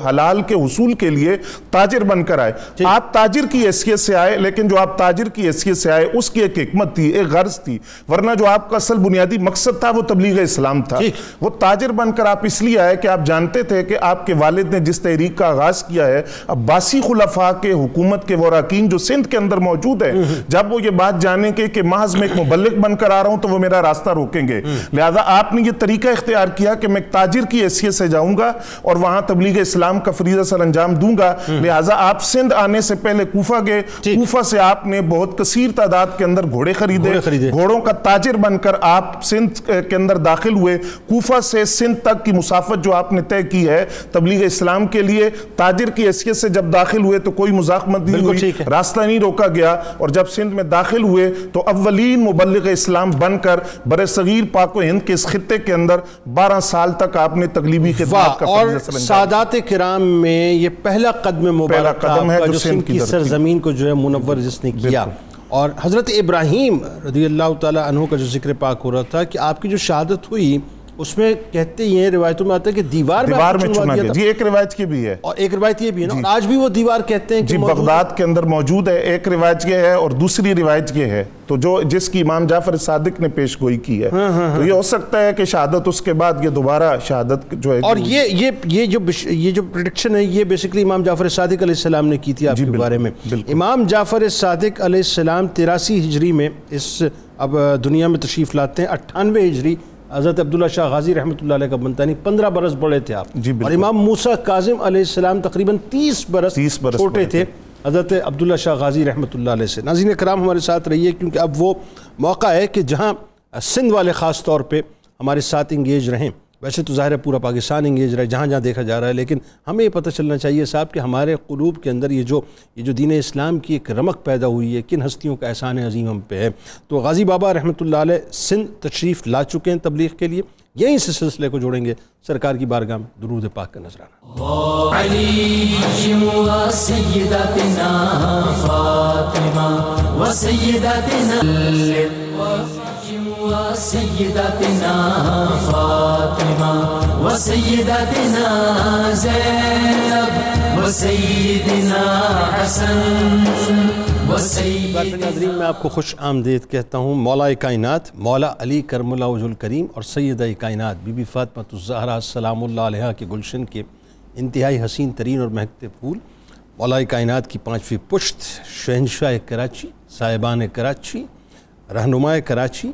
حلال کے حصول کے لیے تاجر بن کر آئے۔ آپ تاجر کی حیثیت سے آئے، لیکن جو آپ تاجر کی حیثیت سے آئے اس کی ایک حکمت تھی، ایک غرض تھی، ورنہ جو آپ کا اصل بنیادی مقصد تھا وہ تبلیغ اسلام نام تھا. وہ تاجر بن کر آپ اس لیے آئے کہ آپ جانتے تھے کہ آپ کے والد نے جس تحریک کا آغاز کیا ہے عباسی خلفاء کے حکومت کے وراکین جو سندھ کے اندر موجود ہیں, جب وہ یہ بات جانیں گے کہ محض میں ایک مبلغ بن کر آ رہا ہوں تو وہ میرا راستہ روکیں گے. لہذا آپ نے یہ طریقہ اختیار کیا کہ میں ایک تاجر کی حیثیت سے جاؤں گا اور وہاں تبلیغ اسلام کا فریضہ سر انجام دوں گا. لہذا آپ سندھ آنے سے پہلے کوفہ گئے, کوفہ سے آپ نے بہت کثیر تعداد کے اندر گھوڑے خریدے, گھوڑوں کا تاجر بن کر آپ سندھ کے اندر داخل ہوئے. کوفہ سے سندھ تک کی مسافت جو آپ نے طے کی ہے تبلیغ اسلام کے لیے, تاجر کی حیثیت سے جب داخل ہوئے تو کوئی مزاحمت نہیں ہوئی, راستہ نہیں روکا گیا, اور جب سندھ میں داخل ہوئے تو اولین مبلغ اسلام بن کر برِ صغیر پاک و ہند کے اس خطے کے اندر 12 سال تک آپ نے تغلیبی خدمات کا اور سادات کرام میں یہ پہلا قدم مبارک تھا جو سندھ کی سرزمین کو جو ہے منور جس نے کیا. اور حضرت ابراہیم رضی اللہ تعالیٰ عنہ کا جو ذکر پاک ہو رہا تھا کہ آپ کی جو شہادت ہوئی اس میں کہتے ہیں روایتوں میں آتا ہے کہ دیوار میں چنا گیا. جی ایک روایت کی بھی ہے, اور ایک روایت یہ بھی ہے نا, آج بھی وہ دیوار کہتے ہیں جی بغداد کے اندر موجود ہے. ایک روایت یہ ہے اور دوسری روایت یہ ہے تو جو جس کی امام جعفر صادق نے پیش گوئی کی ہے, تو یہ ہو سکتا ہے کہ شہادت اس کے بعد یہ دوبارہ شہادت جو ہے. اور یہ جو پریڈکشن ہے یہ بیسیکلی امام جعفر صادق علیہ السلام نے کی تھی آپ کے بارے میں. امام جعفر صادق علیہ السلام 83 ہجری میں اس اب دنیا میں تشریف لاتے ہیں. 98 ہجری حضرت عبداللہ شاہ غازی رحمۃ اللہ علیہ کا بنتا نہیں, 15 برس بڑے تھے آپ. اور امام موسیٰ کاظم علیہ السلام تقریباً 30 برس چھوٹے تھے حضرت عبداللہ شاہ غازی رحمۃ اللہ علیہ سے. ناظرین کرام ہمارے ساتھ رہیے کیونکہ اب وہ موقع ہے کہ جہاں سندھ والے خاص طور پہ ہمارے ساتھ انگیج رہیں. ویسے تو ظاہر ہے پورا پاکستان انگیج رہا ہے جہاں جہاں دیکھا جا رہا ہے, لیکن ہمیں یہ پتہ چلنا چاہیے صاحب کہ ہمارے قلوب کے اندر یہ جو دین اسلام کی ایک رمق پیدا ہوئی ہے, کن ہستیوں کا احسان عظیم ہم پہ ہے. تو غازی بابا رحمۃ اللہ علیہ سندھ تشریف لا چکے ہیں تبلیغ کے لیے. یہیں سے سلسلے کو جوڑیں گے سرکار کی بارگاہ میں درود پاک کا نذرانہ. علی و سیدتنا فاطمہ و سیدتنا سیدتنا فاطمہ و سیدتنا زینب و سیدنا حسن و سیدنا. ناظرین میں آپ کو خوش آمدید کہتا ہوں. مولا کائنات مولا علی کرم اللہ وجہ الکریم اور سیدہ کائنات بی بی فاطمہ الزہرا سلام اللہ علیہا کے گلشن کے انتہائی حسین ترین اور مہکتے پھول, مولا کائنات کی 5ویں پشت, شہنشاہ کراچی, صاحبان کراچی, رہنمائے کراچی,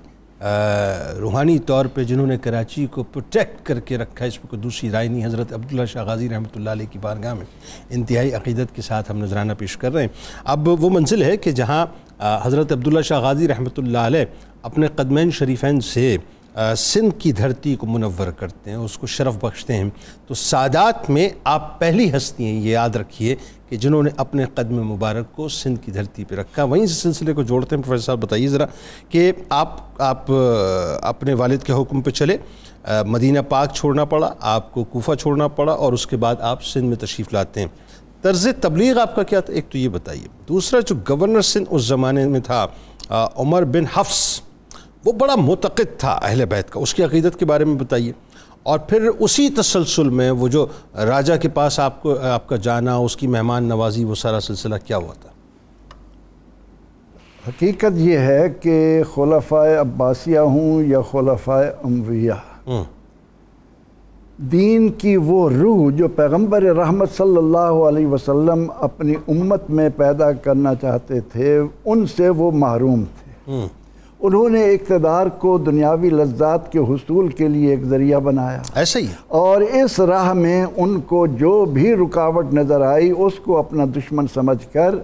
روحانی طور پہ جنہوں نے کراچی کو پروٹیکٹ کر کے رکھا ہے, اس میں کوئی دوسری رائے نہیں, حضرت عبداللہ شاہ غازی رحمۃ اللہ علیہ کی بارگاہ میں انتہائی عقیدت کے ساتھ ہم نذرانہ پیش کر رہے ہیں. اب وہ منزل ہے کہ جہاں حضرت عبداللہ شاہ غازی رحمۃ اللہ علیہ اپنے قدمین شریفین سے سندھ کی دھرتی کو منور کرتے ہیں, اس کو شرف بخشتے ہیں. تو سادات میں آپ پہلی ہستی ہیں, یہ یاد رکھیے, کہ جنہوں نے اپنے قدم مبارک کو سندھ کی دھرتی پہ رکھا. وہیں سے سلسلے کو جوڑتے ہیں. پروفیسر صاحب بتائیے ذرا کہ آپ اپنے والد کے حکم پہ چلے, مدینہ پاک چھوڑنا پڑا, آپ کو کوفہ چھوڑنا پڑا, اور اس کے بعد آپ سندھ میں تشریف لاتے ہیں. طرز تبلیغ آپ کا کیا تھا, ایک تو یہ بتائیے. دوسرا جو گورنر سندھ اس زمانے میں تھا عمر بن حفص, وہ بڑا معتقد تھا اہل بیت کا, اس کی عقیدت کے بارے میں بتائیے. اور پھر اسی تسلسل میں وہ جو راجہ کے پاس آپ کا جانا, اس کی مہمان نوازی, وہ سارا سلسلہ کیا ہوا تھا؟ حقیقت یہ ہے کہ خلفائے عباسیہ ہوں یا خلفائے امویہ, دین کی وہ روح جو پیغمبر رحمت صلی اللہ علیہ وسلم اپنی امت میں پیدا کرنا چاہتے تھے, ان سے وہ محروم تھے. انہوں نے اقتدار کو دنیاوی لذات کے حصول کے لیے ایک ذریعہ بنایا. ایسا ہی. اور اس راہ میں ان کو جو بھی رکاوٹ نظر آئی اس کو اپنا دشمن سمجھ کر,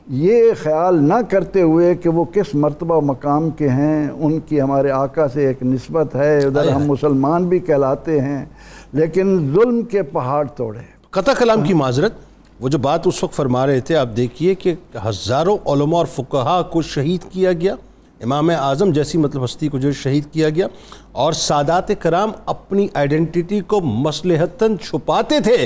یہ خیال نہ کرتے ہوئے کہ وہ کس مرتبہ مقام کے ہیں, ان کی ہمارے آقا سے ایک نسبت ہے, ادھر ہم مسلمان بھی کہلاتے ہیں, لیکن ظلم کے پہاڑ توڑے. قطع کلام کی معذرت, وہ جو بات اس وقت فرما رہے تھے, آپ دیکھیے کہ ہزاروں علماء اور فقہا کو شہید کیا گیا, امام اعظم جیسی مطلب ہستی کو جو شہید کیا گیا, اور سادات کرام اپنی آئیڈینٹیٹی کو مصلحتاً چھپاتے تھے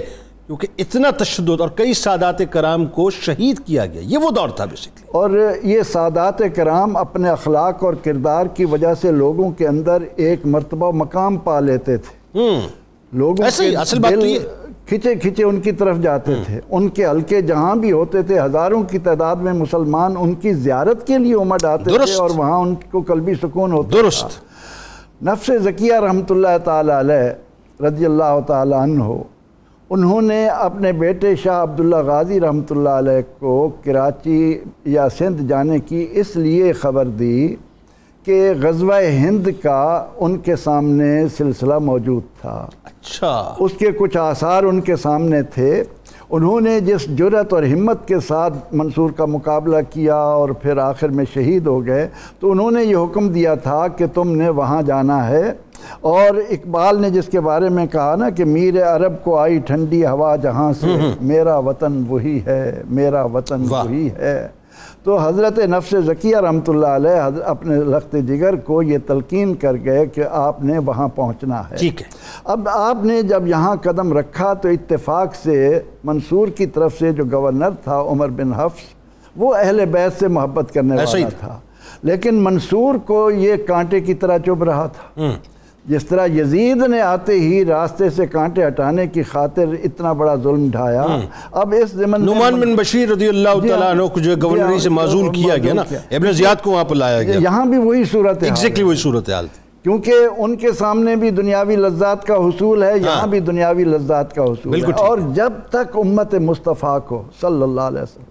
کیونکہ اتنا تشدد, اور کئی سادات کرام کو شہید کیا گیا. یہ وہ دور تھا بیسیکلی. اور یہ سادات کرام اپنے اخلاق اور کردار کی وجہ سے لوگوں کے اندر ایک مرتبہ مقام پا لیتے تھے. لوگوں کے دل کھچے ان کی طرف جاتے تھے. ان کے حلقے جہاں بھی ہوتے تھے, ہزاروں کی تعداد میں مسلمان ان کی زیارت کے لیے امٹ آتے تھے, اور وہاں ان کو قلبی سکون ہوتا تھا. نفس زکیہ رحمۃ اللہ تعالی علیہ رضی اللہ تعالی عنہ، انہوں نے اپنے بیٹے شاہ عبداللہ غازی رحمۃ اللہ علیہ کو کراچی یا سندھ جانے کی اس لیے خبر دی کہ غزوہ ہند کا ان کے سامنے سلسلہ موجود تھا۔ اچھا، اس کے کچھ آثار ان کے سامنے تھے۔ انہوں نے جس جرأت اور ہمت کے ساتھ منصور کا مقابلہ کیا اور پھر آخر میں شہید ہو گئے، تو انہوں نے یہ حکم دیا تھا کہ تم نے وہاں جانا ہے۔ اور اقبال نے جس کے بارے میں کہا نا کہ میر عرب کو آئی ٹھنڈی ہوا جہاں سے، میرا وطن وہی ہے، میرا وطن وہی ہے، تو حضرت نفس زکیہ رحمۃ اللہ علیہ اپنے لخت جگر کو یہ تلقین کر گئے کہ آپ نے وہاں پہنچنا ہے۔ ٹھیک ہے۔ اب آپ نے جب یہاں قدم رکھا تو اتفاق سے منصور کی طرف سے جو گورنر تھا عمر بن حفص، وہ اہل بیت سے محبت کرنے والا تھا، لیکن منصور کو یہ کانٹے کی طرح چبھ رہا تھا۔ جس طرح یزید نے آتے ہی راستے سے کانٹے ہٹانے کی خاطر اتنا بڑا ظلم ڈھایا، اب اس ضمن نعمان بن بشیر رضی اللہ تعالیٰ عنہ کو جو گورنری سے معزول کیا گیا نا، ابن زیاد کو وہاں پر لایا گیا، یہاں بھی وہی صورت ہے، ایگزیکٹلی وہی صورتحال تھی، کیونکہ ان کے سامنے بھی دنیاوی لذات کا حصول ہے، یہاں بھی دنیاوی لذات کا حصول ہے۔ اور جب تک امت مصطفیٰ کو صلی اللہ علیہ وسلم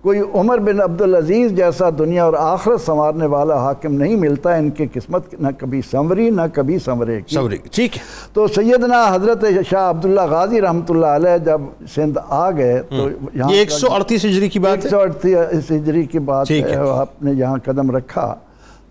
کوئی عمر بن عبدالعزیز جیسا دنیا اور آخرت سنوارنے والا حاکم نہیں ملتا، ان کی قسمت نہ کبھی سنوری نہ کبھی سنورے گی۔ ٹھیک ہے۔ تو سیدنا حضرت شاہ عبداللہ غازی رحمۃ اللہ علیہ جب سندھ آ گئے تو یہاں 138 ہجری کی بات ہے، 138 ہجری کی بات ہے، آپ نے یہاں قدم رکھا۔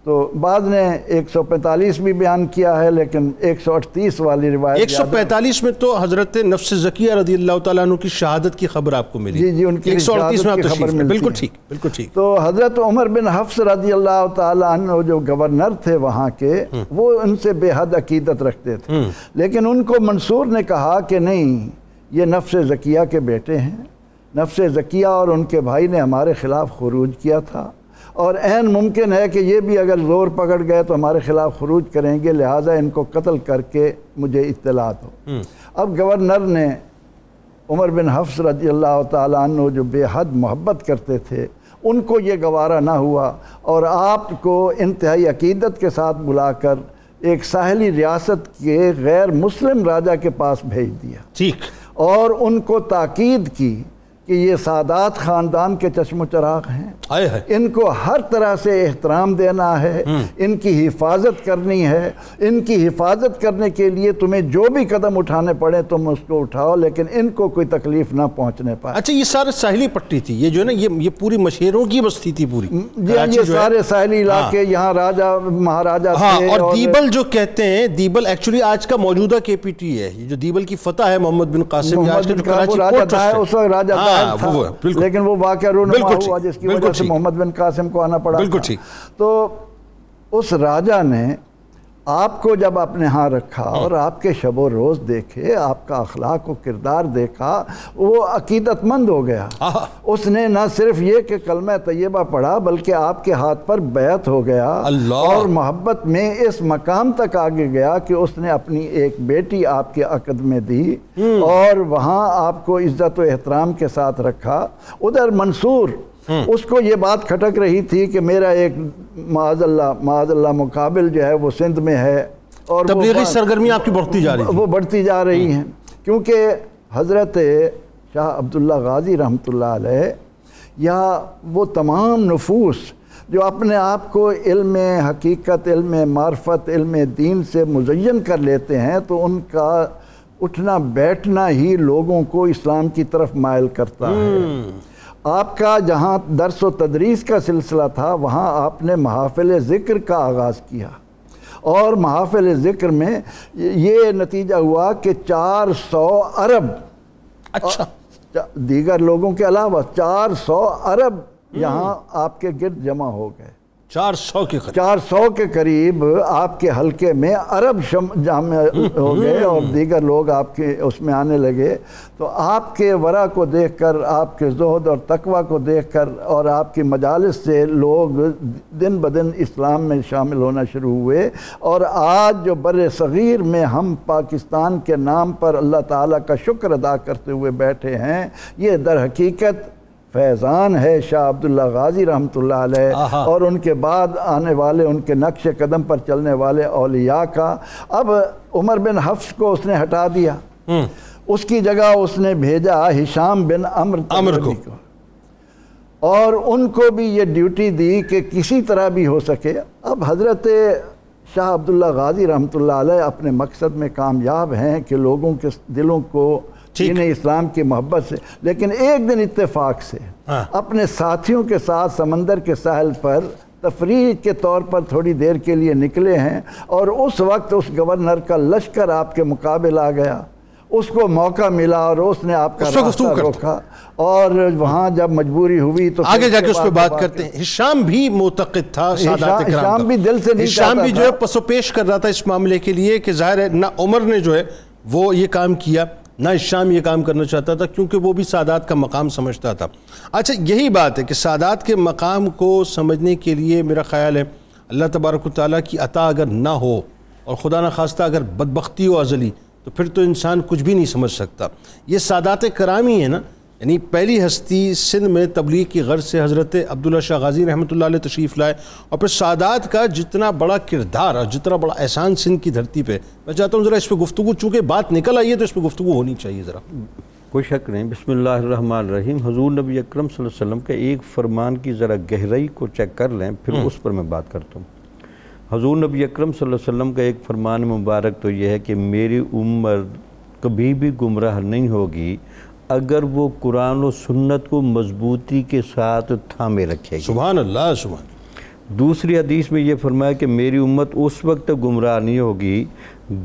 تو بعد نے 145 بھی بیان کیا ہے، لیکن 138 والی روایت 145 میں تو حضرت نفس زکیہ رضی اللہ تعالیٰ عنہ کی شہادت کی خبر آپ کو ملی۔ جی جی، ان کی 138 میں آپ خبر ملتی ہے۔ بالکل ٹھیک، بالکل ٹھیک۔ تو حضرت عمر بن حفص رضی اللہ تعالیٰ عنہ جو گورنر تھے وہاں کے، وہ ان سے بے حد عقیدت رکھتے تھے، لیکن ان کو منصور نے کہا کہ نہیں، یہ نفس زکیہ کے بیٹے ہیں، نفس زکیہ اور ان کے بھائی نے ہمارے خلاف خروج کیا تھا، اور عین ممکن ہے کہ یہ بھی اگر زور پکڑ گئے تو ہمارے خلاف خروج کریں گے، لہٰذا ان کو قتل کر کے مجھے اطلاعات ہو۔ اب گورنر نے عمر بن حفص رضی اللہ تعالیٰ عنہ جو بے حد محبت کرتے تھے، ان کو یہ گوارا نہ ہوا اور آپ کو انتہائی عقیدت کے ساتھ بلا کر ایک ساحلی ریاست کے غیر مسلم راجہ کے پاس بھیج دیا، ٹھیک، اور ان کو تاکید کی کہ یہ سادات خاندان کے چشم و چراغ ہیں، ان کو ہر طرح سے احترام دینا ہے، ان کی حفاظت کرنی ہے، ان کی حفاظت کرنے کے لیے تمہیں جو بھی قدم اٹھانے پڑے تم اس کو اٹھاؤ، لیکن ان کو کوئی تکلیف نہ پہنچنے پائے۔ اچھا، یہ سارے ساحلی پٹی تھی، یہ جو ہے نا یہ پوری مشیروں کی بستی تھی پوری، جی یہ سارے ساحلی علاقے، یہاں راجہ مہاراجہ تھے۔ اور دیبل جو کہتے ہیں، دیبل ایکچولی آج کا موجودہ کے پی ٹی ہے، یہ جو دیبل کی فتح ہے محمد بن قاسم، اس وقت راجہ لیکن وہ واقعہ رونما ہوا جس کی وجہ سے محمد بن قاسم کو آنا پڑا تھا۔ تو اس راجہ نے آپ کو جب اپنے ہاں رکھا اور آپ کے شب و روز دیکھے، آپ کا اخلاق و کردار دیکھا، وہ عقیدت مند ہو گیا۔ اس نے نہ صرف یہ کہ کلمہ طیبہ پڑھا بلکہ آپ کے ہاتھ پر بیعت ہو گیا، اور محبت میں اس مقام تک آگے گیا کہ اس نے اپنی ایک بیٹی آپ کے عقد میں دی اور وہاں آپ کو عزت و احترام کے ساتھ رکھا۔ ادھر منصور، اس کو یہ بات کھٹک رہی تھی کہ میرا ایک معاذ اللہ مقابل جو ہے وہ سندھ میں ہے، اور تبلیغی سرگرمی آپ کی بڑھتی جا رہی ہیں، کیونکہ حضرت شاہ عبداللہ غازی رحمۃ اللہ علیہ یا وہ تمام نفوس جو اپنے آپ کو علم حقیقت، علم معرفت، علم دین سے مزین کر لیتے ہیں، تو ان کا اٹھنا بیٹھنا ہی لوگوں کو اسلام کی طرف مائل کرتا ہے۔ آپ کا جہاں درس و تدریس کا سلسلہ تھا، وہاں آپ نے محافل ذکر کا آغاز کیا، اور محافل ذکر میں یہ نتیجہ ہوا کہ 400 عرب، اچھا، دیگر لوگوں کے علاوہ 400 عرب یہاں آپ کے گرد جمع ہو گئے۔ 400 کے قریب آپ کے حلقے میں عرب جامع ہو گئے، اور دیگر لوگ آپ کے اس میں آنے لگے۔ تو آپ کے ورع کو دیکھ کر، آپ کے زہد اور تقوی کو دیکھ کر، اور آپ کی مجالس سے لوگ دن بدن اسلام میں شامل ہونا شروع ہوئے، اور آج جو بر صغیر میں ہم پاکستان کے نام پر اللہ تعالیٰ کا شکر ادا کرتے ہوئے بیٹھے ہیں، یہ در حقیقت فیضان ہے شاہ عبداللہ غازی رحمۃ اللہ علیہ اور ان کے بعد آنے والے ان کے نقش قدم پر چلنے والے اولیاء کا۔ اب عمر بن حفص کو اس نے ہٹا دیا، اس کی جگہ اس نے بھیجا ہشام بن عمر کو، اور ان کو بھی یہ ڈیوٹی دی کہ کسی طرح بھی ہو سکے۔ اب حضرت شاہ عبداللہ غازی رحمۃ اللہ علیہ اپنے مقصد میں کامیاب ہیں کہ لوگوں کے دلوں کو دین اسلام کی محبت سے، لیکن ایک دن اتفاق سے اپنے ساتھیوں کے ساتھ سمندر کے ساحل پر تفریح کے طور پر تھوڑی دیر کے لیے نکلے ہیں، اور اس وقت اس گورنر کا لشکر آپ کے مقابل آ گیا، اس کو موقع ملا اور اس نے آپ کا راستہ روکا، اور وہاں جب مجبوری ہوئی تو آگے جا کے اس پہ بات کرتے ہیں۔ ہشام بھی معتقد تھا سادات کرام، ہشام بھی دل سے نہیں چاہتا تھا، ہشام بھی جو ہے پس و پیش کر رہا تھا اس معاملے کے لیے کہ ظاہر ہے نہ عمر نے جو ہے وہ یہ کام کیا، نہ ہشام یہ کام کرنا چاہتا تھا، کیونکہ وہ بھی سادات کا مقام سمجھتا تھا۔ اچھا یہی بات ہے کہ سادات کے مقام کو سمجھنے کے لیے میرا خیال ہے اللہ تبارک و تعالیٰ کی عطا اگر نہ ہو اور خدا نخواستہ اگر بدبختی ہو ازلی، تو پھر تو انسان کچھ بھی نہیں سمجھ سکتا۔ یہ سادات کرام ہی ہے نا، یعنی پہلی ہستی سندھ میں تبلیغ کی غرض سے حضرت عبداللہ شاہ غازی رحمۃ اللہ علیہ تشریف لائے، اور پھر سادات کا جتنا بڑا کردار اور جتنا بڑا احسان سندھ کی دھرتی پہ، میں چاہتا ہوں ذرا اس پہ گفتگو، چونکہ بات نکل آئی ہے تو اس پہ گفتگو ہونی چاہیے ذرا۔ کوئی شک نہیں۔ بسم اللہ الرحمن الرحیم۔ حضور نبی اکرم صلی اللہ علیہ وسلم کے ایک فرمان کی ذرا گہرائی کو چیک کر لیں، پھر اس پر میں بات کرتا ہوں۔ حضور نبی اکرم صلی اللہ علیہ وسلم کا ایک فرمان مبارک تو یہ ہے کہ میری امت کبھی بھی گمراہ نہیں ہوگی اگر وہ قرآن و سنت کو مضبوطی کے ساتھ تھامے رکھے گی۔ سبحان اللہ، سبحان اللہ۔ دوسری حدیث میں یہ فرمایا کہ میری امت اس وقت تک گمراہ نہیں ہوگی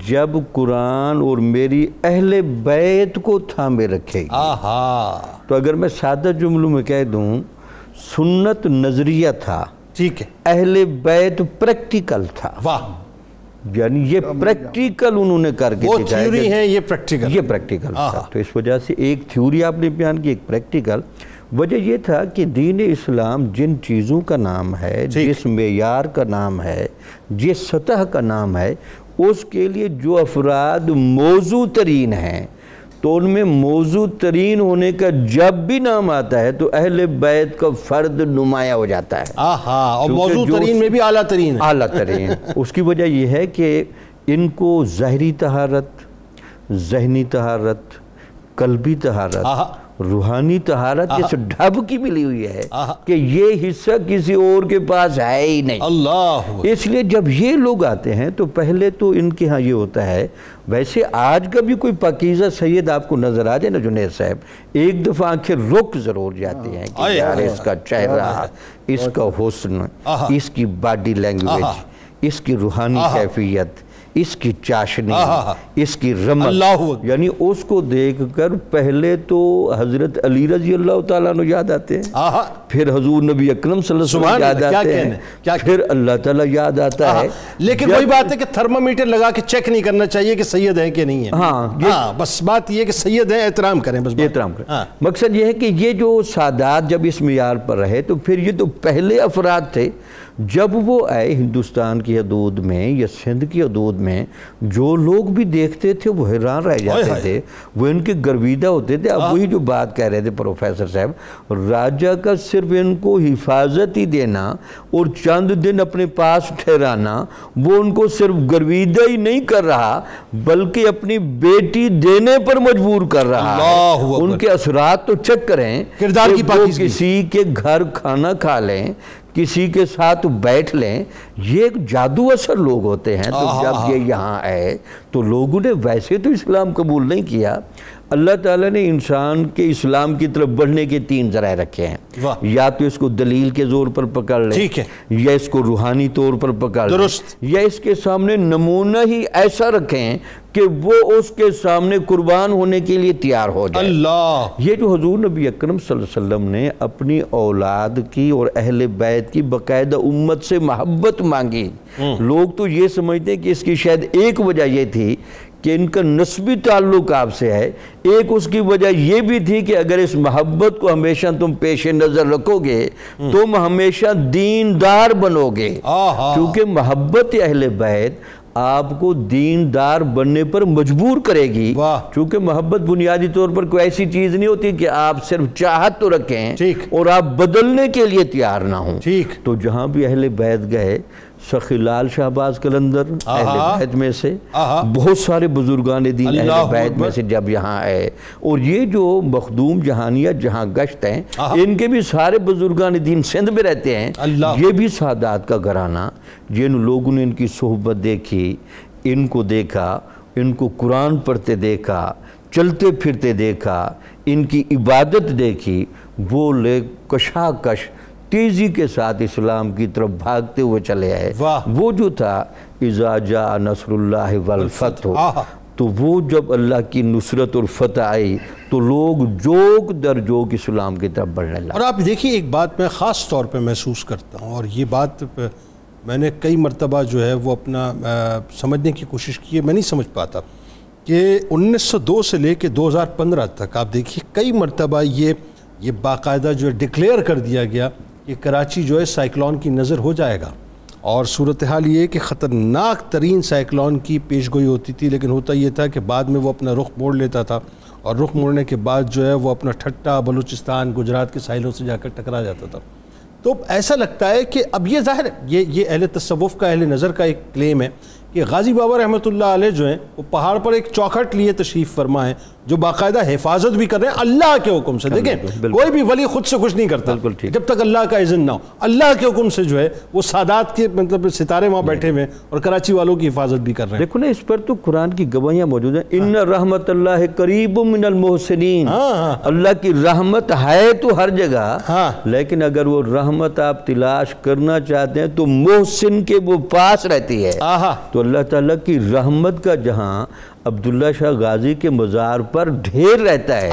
جب قرآن اور میری اہل بیت کو تھامے رکھے گی۔ تو اگر میں سادہ جملوں میں کہہ دوں، سنت نظریہ تھا، ٹھیک ہے، اہل بیت پریکٹیکل تھا۔ واہ، یعنی یہ پریکٹیکل انہوں نے کر کے وہ تھیوری ہے، یہ پریکٹیکل تھا۔ تو اس وجہ سے ایک تھیوری آپ نے بیان کی، ایک پریکٹیکل۔ وجہ یہ تھا کہ دین اسلام جن چیزوں کا نام ہے، جس معیار کا نام ہے، جس سطح کا نام ہے، اس کے لیے جو افراد موضوع ترین ہیں، تو ان میں موضوع ترین ہونے کا جب بھی نام آتا ہے تو اہل بیت کا فرد نمایاں ہو جاتا ہے۔ اور موضوع ترین میں بھی اعلیٰ ترین ہے، اعلیٰ ترین۔ اس کی وجہ یہ ہے کہ ان کو ظاہری طہارت، ذہنی طہارت، قلبی طہارت، روحانی طہارت اس ڈھب کی ملی ہوئی ہے کہ یہ حصہ کسی اور کے پاس ہے ہی نہیں۔ اللہ، اس لیے جب یہ لوگ آتے ہیں تو پہلے تو ان کے ہاں یہ ہوتا ہے، ویسے آج کا بھی کوئی پاکیزہ سید آپ کو نظر آ جائے نا جنید صاحب، ایک دفعہ آنکھیں رک ضرور جاتی ہیں کہ یار اس کا چہرہ، اس کا حسن، اس کی باڈی لینگویج، اس کی روحانی کیفیت، اس کی چاشنی، اس کی رمل، یعنی اس کو دیکھ کر پہلے تو حضرت علی رضی اللہ تعالیٰ عنہ یاد آتے ہیں، پھر حضور نبی اکرم صلی اللہ علیہ وسلم یاد آتے ہیں، پھر اللہ تعالیٰ یاد آتا ہے۔ لیکن وہی بات ہے کہ تھرمامیٹر لگا کے چیک نہیں کرنا چاہیے کہ سید ہیں کہ نہیں ہیں۔ ہاں، بس بات یہ کہ سید ہیں، احترام کریں، بس احترام کریں۔ مقصد یہ ہے کہ یہ جو سادات جب اس معیار پر رہے تو پھر یہ تو پہلے افراد تھے، جب وہ آئے ہندوستان کی حدود میں یا سندھ کی حدود میں، جو لوگ بھی دیکھتے تھے وہ حیران رہ جاتے تھے، وہ ان کے گرویدہ ہوتے تھے۔ اب وہی جو بات کہہ رہے تھے پروفیسر صاحب، راجہ کا صرف ان کو حفاظت ہی دینا اور چند دن اپنے پاس ٹھہرانا، وہ ان کو صرف گرویدہ ہی نہیں کر رہا بلکہ اپنی بیٹی دینے پر مجبور کر رہا ہے۔ ان کے اثرات تو چیک کریں، کسی کے گھر کھانا کھا لیں، کسی کے ساتھ بیٹھ لیں، یہ ایک جادو اثر لوگ ہوتے ہیں۔ تو جب یہ یہاں آئے تو لوگوں نے ویسے تو اسلام قبول نہیں کیا، اللہ تعالیٰ نے انسان کے اسلام کی طرف بڑھنے کے تین ذرائع رکھے ہیں، یا تو اس کو دلیل کے زور پر پکڑ لیں، یا اس کو روحانی طور پر پکڑ لیں، یا اس کے سامنے نمونہ ہی ایسا رکھیں کہ وہ اس کے سامنے قربان ہونے کے لیے تیار ہو جائے۔ یہ جو حضور نبی اکرم صلی اللہ علیہ وسلم نے اپنی اولاد کی اور اہل بیت کی باقاعدہ امت سے محبت مانگی، لوگ تو یہ سمجھتے ہیں کہ اس کی شاید ایک وجہ یہ تھی کہ ان کا نسبی تعلق آپ سے ہے، ایک اس کی وجہ یہ بھی تھی کہ اگر اس محبت کو ہمیشہ تم پیش نظر رکھو گے تم ہمیشہ دیندار بنو گے، کیونکہ محبت اہل بیت آپ کو دیندار بننے پر مجبور کرے گی. چونکہ محبت بنیادی طور پر کوئی ایسی چیز نہیں ہوتی کہ آپ صرف چاہت تو رکھیں اور آپ بدلنے کے لیے تیار نہ ہوں. تو جہاں بھی اہل بیت گئے، سخی لال شہباز قلندر اہل بیت میں سے، بہت سارے بزرگان دین اہل بیت میں سے جب یہاں آئے، اور یہ جو مخدوم جہانیہ جہاں گشت ہیں ان کے بھی سارے بزرگان دین سندھ میں رہتے ہیں. یہ بھی سادات کا گھرانہ، جن لوگوں نے ان کی صحبت دیکھی، ان کو دیکھا، ان کو قرآن پڑھتے دیکھا، چلتے پھرتے دیکھا، ان کی عبادت دیکھی، وہ لے کشاکش تیزی کے ساتھ اسلام کی طرف بھاگتے ہوئے چلے آئے. وہ جو تھا اذا جاء نصر اللہ والفتح، تو وہ جب اللہ کی نصرت اور فتح آئی تو لوگ جوک در جوک اسلام کی طرف بڑھنے لگے. اور آپ دیکھیے ایک بات میں خاص طور پہ محسوس کرتا ہوں، اور یہ بات میں نے کئی مرتبہ جو ہے وہ اپنا سمجھنے کی کوشش کی ہے، میں نہیں سمجھ پاتا کہ 1902 سے لے کے 2015 تک آپ دیکھیے کئی مرتبہ یہ باقاعدہ جو ہے ڈکلیئر کر دیا گیا کہ کراچی جو ہے سائیکلون کی نظر ہو جائے گا، اور صورتحال یہ کہ خطرناک ترین سائیکلون کی پیش گوئی ہوتی تھی، لیکن ہوتا یہ تھا کہ بعد میں وہ اپنا رخ موڑ لیتا تھا، اور رخ موڑنے کے بعد جو ہے وہ اپنا ٹھٹا بلوچستان گجرات کے ساحلوں سے جا کر ٹکرا جاتا تھا. تو ایسا لگتا ہے کہ اب یہ ظاہر ہے یہ اہل تصوف کا، اہل نظر کا ایک کلیم ہے کہ غازی بابا رحمۃ اللہ علیہ جو ہیں وہ پہاڑ پر ایک چوکھٹ لیے تشریف فرما ہے، جو باقاعدہ حفاظت بھی کر رہے ہیں اللہ کے حکم سے. دیکھیں کوئی بھی ولی خود سے کچھ نہیں کرتا جب تک اللہ کا اذن نہ ہو. اللہ کے حکم سے جو ہے وہ سادات کے مطلب ستارے وہاں بیٹھے ہوئے اور کراچی والوں کی حفاظت بھی کر رہے ہیں. دیکھو نا، اس پر تو قرآن کی گواہیاں موجود ہیں. ان رحمت اللہ قریب من المحسنین. اللہ کی رحمت ہے تو ہر جگہ، لیکن اگر وہ رحمت آپ تلاش کرنا چاہتے ہیں تو محسن کے وہ پاس رہتی ہے. تو اللہ تعالیٰ کی رحمت کا جہاں عبداللہ شاہ غازی کے مزار پر ڈھیر رہتا ہے،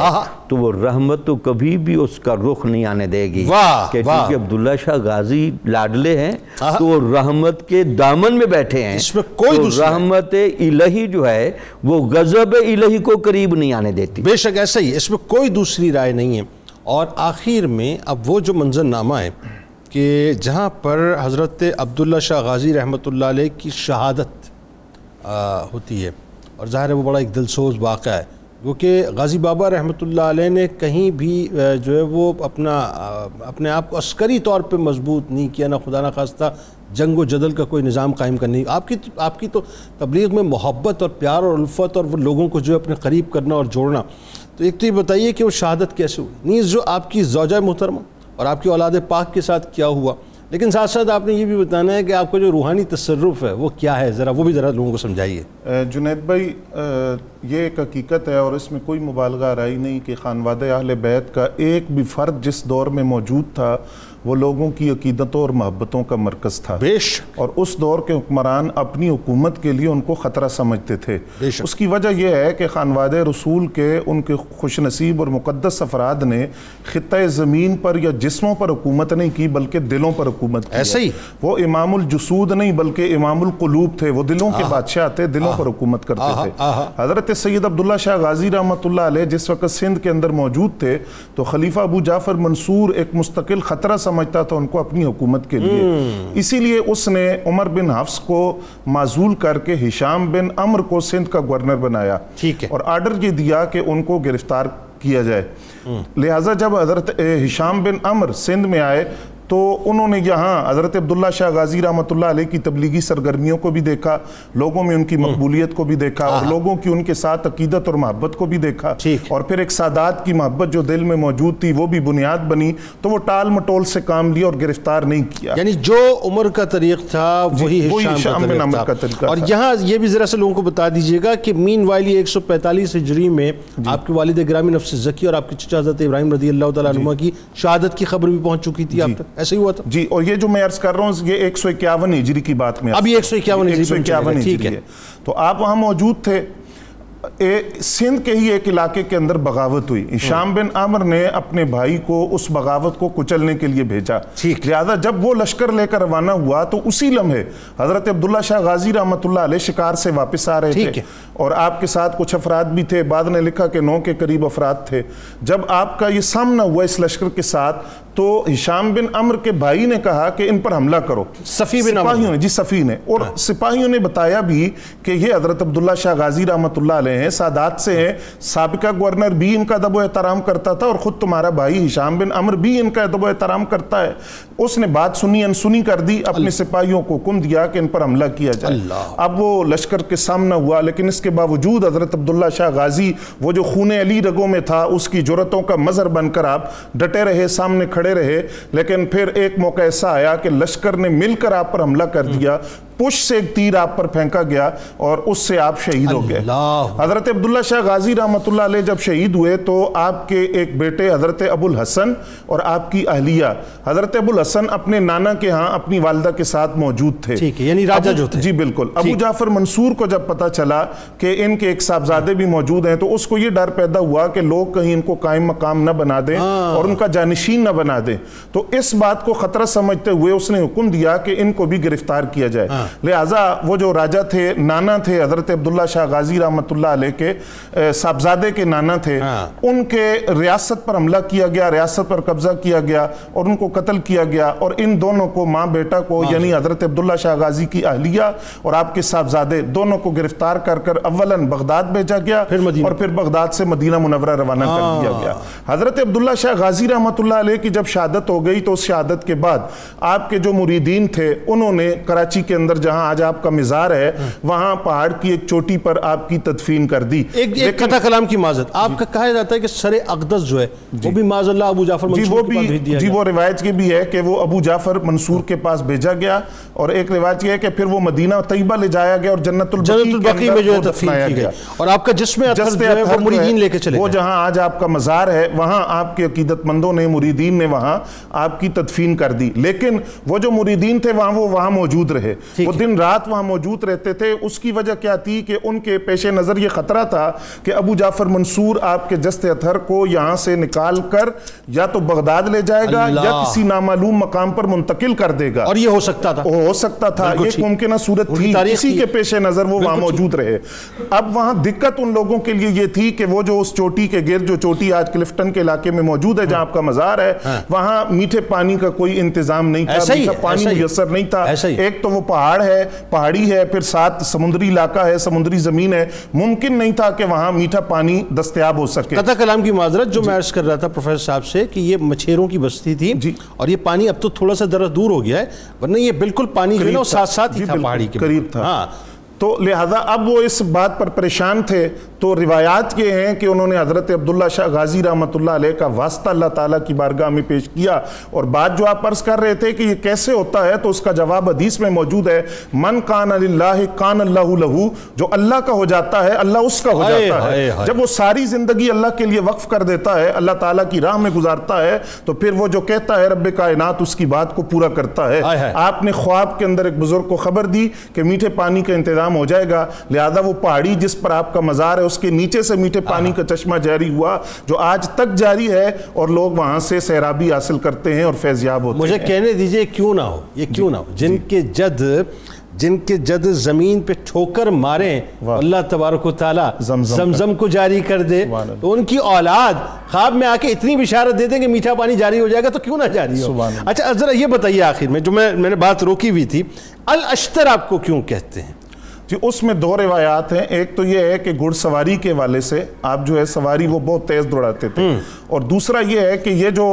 تو وہ رحمت تو کبھی بھی اس کا رخ نہیں آنے دے گی. کیونکہ عبداللہ شاہ غازی لاڈلے ہیں تو وہ رحمت کے دامن میں بیٹھے ہیں. اس میں کوئی رحمت الہی جو ہے وہ غضب الہی کو قریب نہیں آنے دیتی. بے شک ایسا ہی، اس میں کوئی دوسری رائے نہیں ہے. اور آخر میں اب وہ جو منظرنامہ ہے کہ جہاں پر حضرت عبداللہ شاہ غازی رحمۃ اللہ علیہ کی شہادت ہوتی ہے، اور ظاہر ہے وہ بڑا ایک دلسوز واقعہ ہے، کیونکہ غازی بابا رحمۃ اللہ علیہ نے کہیں بھی جو ہے وہ اپنے آپ کو عسکری طور پہ مضبوط نہیں کیا، نہ خدا نہ خواستہ جنگ و جدل کا کوئی نظام قائم کرنے. آپ کی تو تبلیغ میں محبت اور پیار اور الفت اور وہ لوگوں کو جو ہے اپنے قریب کرنا اور جوڑنا. تو ایک تو یہ بتائیے کہ وہ شہادت کیسے ہوئی، نیز جو آپ کی زوجہ محترمہ اور آپ کی اولاد پاک کے ساتھ کیا ہوا، لیکن ساتھ ساتھ آپ نے یہ بھی بتانا ہے کہ آپ کا جو روحانی تصرف ہے وہ کیا ہے، وہ بھی ذرا لوگوں کو سمجھائیے. جنید بھائی، یہ ایک حقیقت ہے اور اس میں کوئی مبالغہ آرائی نہیں کہ خانوادہ اہل بیت کا ایک بھی فرد جس دور میں موجود تھا وہ لوگوں کی عقیدتوں اور محبتوں کا مرکز تھا. اور اس دور کے حکمران اپنی حکومت کے لیے ان کو خطرہ سمجھتے تھے. اس کی وجہ یہ ہے کہ خانوادہ رسول کے ان کے خوش نصیب اور مقدس افراد نے خطہ زمین پر یا جسموں پر حکومت نہیں کی بلکہ دلوں پر حکومت کی. ایسا ہی وہ امام الجسود نہیں بلکہ امام القلوب تھے، وہ دلوں کے بادشاہ تھے، دلوں پر حکومت کرتے تھے. حضرت سید عبداللہ شاہ غازی رحمۃ اللہ علیہ جس وقت سندھ کے اندر موجود تھے تو خلیفہ ابو جعفر منصور ایک مستقل خطرہ سمجھتا تھا ان کو اپنی حکومت کے لیے. اسی لیے اس نے عمر بن حفص کو معزول کر کے ہشام بن عمر کو سندھ کا گورنر بنایا اور آرڈر یہ دیا کہ ان کو گرفتار کیا جائے. لہٰذا جب حضرت ہشام بن عمر سندھ میں آئے تو انہوں نے یہاں حضرت عبداللہ شاہ غازی رحمۃ اللہ علیہ کی تبلیغی سرگرمیوں کو بھی دیکھا، لوگوں میں ان کی مقبولیت کو بھی دیکھا، اور لوگوں کی ان کے ساتھ عقیدت اور محبت کو بھی دیکھا، اور پھر ایک سادات کی محبت جو دل میں موجود تھی وہ بھی بنیاد بنی. تو وہ ٹال مٹول سے کام لیا اور گرفتار نہیں کیا. یعنی جو عمر کا طریق تھا وہی ہشام بن عمر کا طریقہ. اور یہاں یہ بھی ذرا سے لوگوں کو بتا دیجئے گا کہ مین وائل 145 ہجری میں آپ کے والد گرامی نفس زکی اور آپ کے چچا حضرت ابراہیم رضی اللہ تعالیٰ عنہ کی شہادت کی خبر بھی پہنچ چکی تھی آپ تک، ایسا ہی ہوا تھا؟ جی، اور یہ جو میں عرض کر رہا ہوں یہ 151 ہجری کی بات میں، ابھی 151 ہجری ہے. تو آپ وہاں موجود تھے. سندھ کے ہی ایک علاقے کے اندر بغاوت ہوئی. ہشام بن عامر نے اپنے بھائی کو اس بغاوت کو کچلنے کے لیے بھیجا. لہذا جب وہ لشکر لے کر روانہ ہوا تو اسی لمحے حضرت عبداللہ شاہ غازی رحمۃ اللہ علیہ شکار سے واپس آ رہے تھے اور آپ کے ساتھ کچھ افراد بھی تھے. بعد نے لکھا کہ 9 کے قریب افراد تھے. جب آپ کا یہ سامنا ہوا اس لشکر کے ساتھ تو ہشام بن عمر کے بھائی نے کہا کہ ان پر حملہ کرو، صفی بن عمر سپاہیوں نے، جی صفی نے، اور سپاہیوں نے بتایا بھی کہ یہ حضرت عبداللہ شاہ غازی رحمۃ اللہ علیہ ہیں، سادات سے ہیں، سابقہ گورنر بھی ان کا ادب و احترام کرتا تھا، اور خود تمہارا بھائی ہشام بن عمر بھی ان کا ادب و احترام کرتا ہے۔ اس نے بات سنی انسنی کر دی، اپنے سپاہیوں کو حکم دیا کہ ان پر حملہ کیا جائے۔ اب وہ لشکر کے سامنا ہوا، لیکن اس کے باوجود حضرت عبداللہ شاہ غازی وہ جو خون علی رگوں میں تھا اس کی جرتوں کا مظہر بن کر آپ ڈٹے رہے، سامنے کھڑے رہے، لیکن پھر ایک موقع ایسا آیا کہ لشکر نے مل کر آپ پر حملہ کر دیا، پش سے ایک تیر آپ پر پھینکا گیا اور اس سے آپ شہید ہو گئے۔ حضرت عبداللہ شاہ غازی رحمۃ اللہ علیہ جب شہید ہوئے تو آپ کے ایک بیٹے حضرت ابو الحسن اور آپ کی اہلیہ حضرت ابو الحسن اپنے نانا کے ہاں اپنی والدہ کے ساتھ موجود تھے، یعنی راجہ جو تھے۔ جی بالکل۔ ابو جعفر منصور کو جب پتا چلا کہ ان کے ایک صاحبزادے بھی موجود ہیں تو اس کو یہ ڈر پیدا ہوا کہ لوگ کہیں ان کو قائم مقام نہ بنا دیں اور ان کا جانشین نہ بنا دیں، تو اس بات کو خطرہ سمجھتے ہوئے اس نے حکم دیا کہ ان کو بھی گرفتار کیا جائے۔ لہٰذا وہ جو راجہ تھے، نانا تھے حضرت عبداللہ شاہ غازی رحمۃ اللہ علیہ کے صاحبزادے کے نانا تھے، ان کے ریاست پر حملہ کیا گیا، ریاست پر قبضہ کیا گیا اور ان کو قتل کیا گیا، اور ان دونوں کو، ماں بیٹا کو، یعنی حضرت عبداللہ شاہ غازی کی اہلیہ اور آپ کے صاحبزادے دونوں کو گرفتار کر کر اولاً بغداد بھیجا گیا اور پھر بغداد سے مدینہ منورہ روانہ کر دیا گیا۔ حضرت عبداللہ شاہ غازی رحمۃ اللہ علیہ کی جب شہادت ہو گئی تو اس شہادت کے بعد آپ کے جو مریدین تھے انہوں نے کراچی کے اندر جہاں آج آپ کا مزار ہے وہاں پہاڑ کی ایک چوٹی پر آپ کی تدفین کر دی۔ ایک قطع کلام کی معذرت، آپ کا کہا جاتا ہے کہ سر اقدس جو ہے وہ بھی معاذ اللہ ابو جعفر منصور کے پاس بھیج دیا گیا۔ جی وہ روایت یہ بھی ہے کہ وہ ابو جعفر منصور کے پاس بھیجا گیا، اور ایک روایت یہ ہے کہ پھر وہ مدینہ طیبہ لے جایا گیا اور جنت البقیع میں جو ہے تدفین کی گئی، اور آپ کا جسم اطہر جو ہے وہ مریدین لے کے چلے گئے، وہ جہاں آج آپ کا مزار ہے وہاں آپ کے عقیدت مندوں نے، مریدین نے وہاں آپ کی تدفین کر دی۔ لیکن وہ جو مریدین تھے وہ وہاں موجود رہے، وہ دن رات وہاں موجود رہتے تھے۔ اس کی وجہ کیا تھی کہ ان کے پیش نظر یہ خطرہ تھا کہ ابو جعفر منصور آپ کے جسد اطہر کو یہاں سے نکال کر یا تو بغداد لے جائے گا یا کسی نامعلوم مقام پر منتقل کر دے گا، اور یہ ہو سکتا تھا ایک ممکنہ صورت تھی، اسی کے پیش نظر وہ وہاں موجود رہے۔ اب وہاں دقت ان لوگوں کے لیے یہ تھی کہ وہ جو اس چوٹی کے گرد، جو چوٹی آج کلفٹن کے علاقے میں موجود ہے جہاں آپ کا مزار ہے، وہاں میٹھے پانی کا کوئی انتظام نہیں تھا، میٹھا پانی میسر نہیں تھا۔ ایک تو وہ پہاڑ ہے، پہاڑی ہے، پھر ساتھ سمندری علاقہ ہے، سمندری زمین ہے، ممکن نہیں تھا کہ وہاں میٹھا پانی دستیاب ہو سکے۔ قطع کلام کی معذرت، جو میں عرض کر رہا تھا پروفیسر صاحب سے کہ یہ مچھیروں کی بستی تھی اور یہ پانی اب تو تھوڑا سا درست دور ہو گیا ہے، ورنہ یہ بالکل پانی جو ہے نا ساتھ ساتھ ہی تھا، پہاڑی کے قریب تھا۔ تو لہذا اب وہ اس بات پر پریشان تھے، تو روایات یہ ہیں کہ انہوں نے حضرت عبداللہ شاہ غازی رحمۃ اللہ علیہ کا واسطہ اللہ تعالیٰ کی بارگاہ میں پیش کیا، اور بات جو آپ عرض کر رہے تھے کہ یہ کیسے ہوتا ہے تو اس کا جواب حدیث میں موجود ہے، من کان للہ کان اللہ لہو، جو اللہ کا ہو جاتا ہے اللہ اس کا ہو جاتا ہے۔ جب وہ ساری زندگی اللہ کے لیے وقف کر دیتا ہے، اللہ تعالیٰ کی راہ میں گزارتا ہے، تو پھر وہ جو کہتا ہے رب کائنات اس کی بات کو پورا کرتا ہے۔ آپ نے خواب کے اندر ایک بزرگ کو خبر دی کہ میٹھے پانی کا انتظام ہو جائے گا، لہذا وہ پہاڑی جس پر آپ کا مزار ہے اس کے نیچے سے میٹھے پانی کا چشمہ جاری ہوا، جو آج تک جاری ہے، اور لوگ وہاں سے سیرابی حاصل کرتے ہیں اور فیضیاب ہوتے ہیں۔ مجھے کہنے دیجئے کیوں نہ ہو، یہ کیوں نہ ہو، جن کے جد زمین پہ ٹھوکر ماریں اللہ تبارک و تعالیٰ زمزم کو جاری کر دے، تو ان کی اولاد خواب میں آ کے اتنی بشارت دے دیں کہ میٹھا پانی جاری ہو جائے گا، تو کیوں نہ جاری ہو۔ اچھا ذرا یہ بتائیے آخر میں، جو میں نے بات روکی ہوئی تھی، الاشتر آپ کو کیوں کہتے ہیں؟ جی اس میں دو روایات ہیں، ایک تو یہ ہے کہ گھڑ سواری کے والے سے آپ جو ہے سواری وہ بہت تیز دوڑاتے تھے، اور دوسرا یہ ہے کہ یہ جو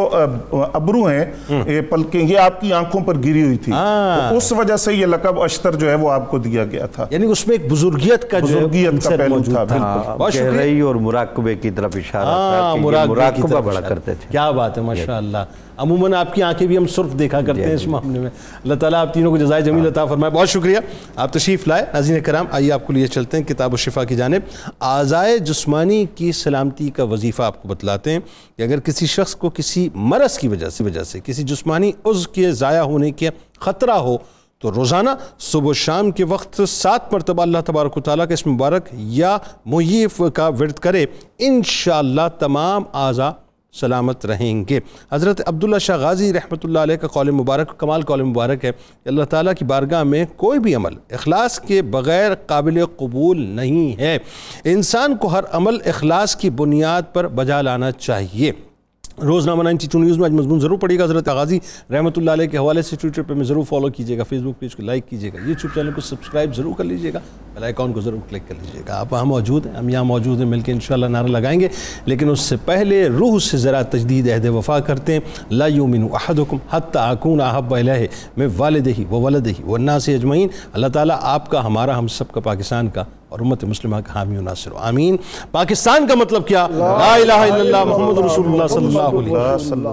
ابرو ہیں، یہ پلکیں، یہ آپ کی آنکھوں پر گری ہوئی تھی، تو اس وجہ سے یہ لقب اشتر جو ہے وہ آپ کو دیا گیا تھا، یعنی اس میں ایک بزرگیت کا پہلو تھا۔ گہرائی اور مراقبے کی طرف اشارہ تھا، مراقبہ بڑا کرتے تھے۔ کیا بات ہے، ماشاءاللہ۔ عموماً آپ کی آنکھیں بھی ہم سرخ دیکھا کرتے ہیں اس معاملے میں۔ اللہ تعالیٰ آپ تینوں کو جزائے جمیل عطا فرمائے۔ بہت شکریہ، آپ تشریف لائے۔ ناظرین کرام، آئیے آپ کو لیے چلتے ہیں کتاب الشفا کی جانب۔ اعضائے جسمانی کی سلامتی کا وظیفہ آپ کو بتلاتے ہیں کہ اگر کسی شخص کو کسی مرض کی وجہ سے کسی جسمانی عضو کے ضائع ہونے کے خطرہ ہو تو روزانہ صبح و شام کے وقت 7 مرتبہ اللہ تبارک و تعالیٰ کا اسم مبارک یا محیف کا ورد کرے، انشاءاللہ تمام اعضاء سلامت رہیں گے۔ حضرت عبداللہ شاہ غازی رحمۃ اللہ علیہ کا قول مبارک، کمال قول مبارک ہے کہ اللہ تعالیٰ کی بارگاہ میں کوئی بھی عمل اخلاص کے بغیر قابل قبول نہیں ہے۔ انسان کو ہر عمل اخلاص کی بنیاد پر بجا لانا چاہیے۔ روزنامہ 92 نیوز میں آج مضمون ضرور پڑھیے گا. حضرت غازی رحمۃ اللہ علیہ کے حوالے سے ٹویٹر پہ میں ضرور فالو کیجیے گا, فیس بک پیج کو لائک کیجیے گا, یوٹیوب چینل کو سبسکرائب ضرور کر لیجیے گا, بیل آئیکن کو ضرور کلک کر لیجیے گا. آپ وہاں موجود ہیں, ہم یہاں موجود ہیں, مل کے انشاءاللہ نعرہ لگائیں گے, لیکن اس سے پہلے روح سے ذرا تجدید عہد وفا کرتے ہیں. لا یؤمن احدکم حتی اکون احب الیہ من والدہ وولدہ والناس اجمعین. اللہ تعالیٰ آپ کا, ہمارا, ہم سب کا, پاکستان کا اور امت مسلمہ کا حامی و ناصر. آمین. پاکستان کا مطلب کیا؟ لا الہ الا اللہ محمد رسول اللہ صلی اللہ علیہ وسلم.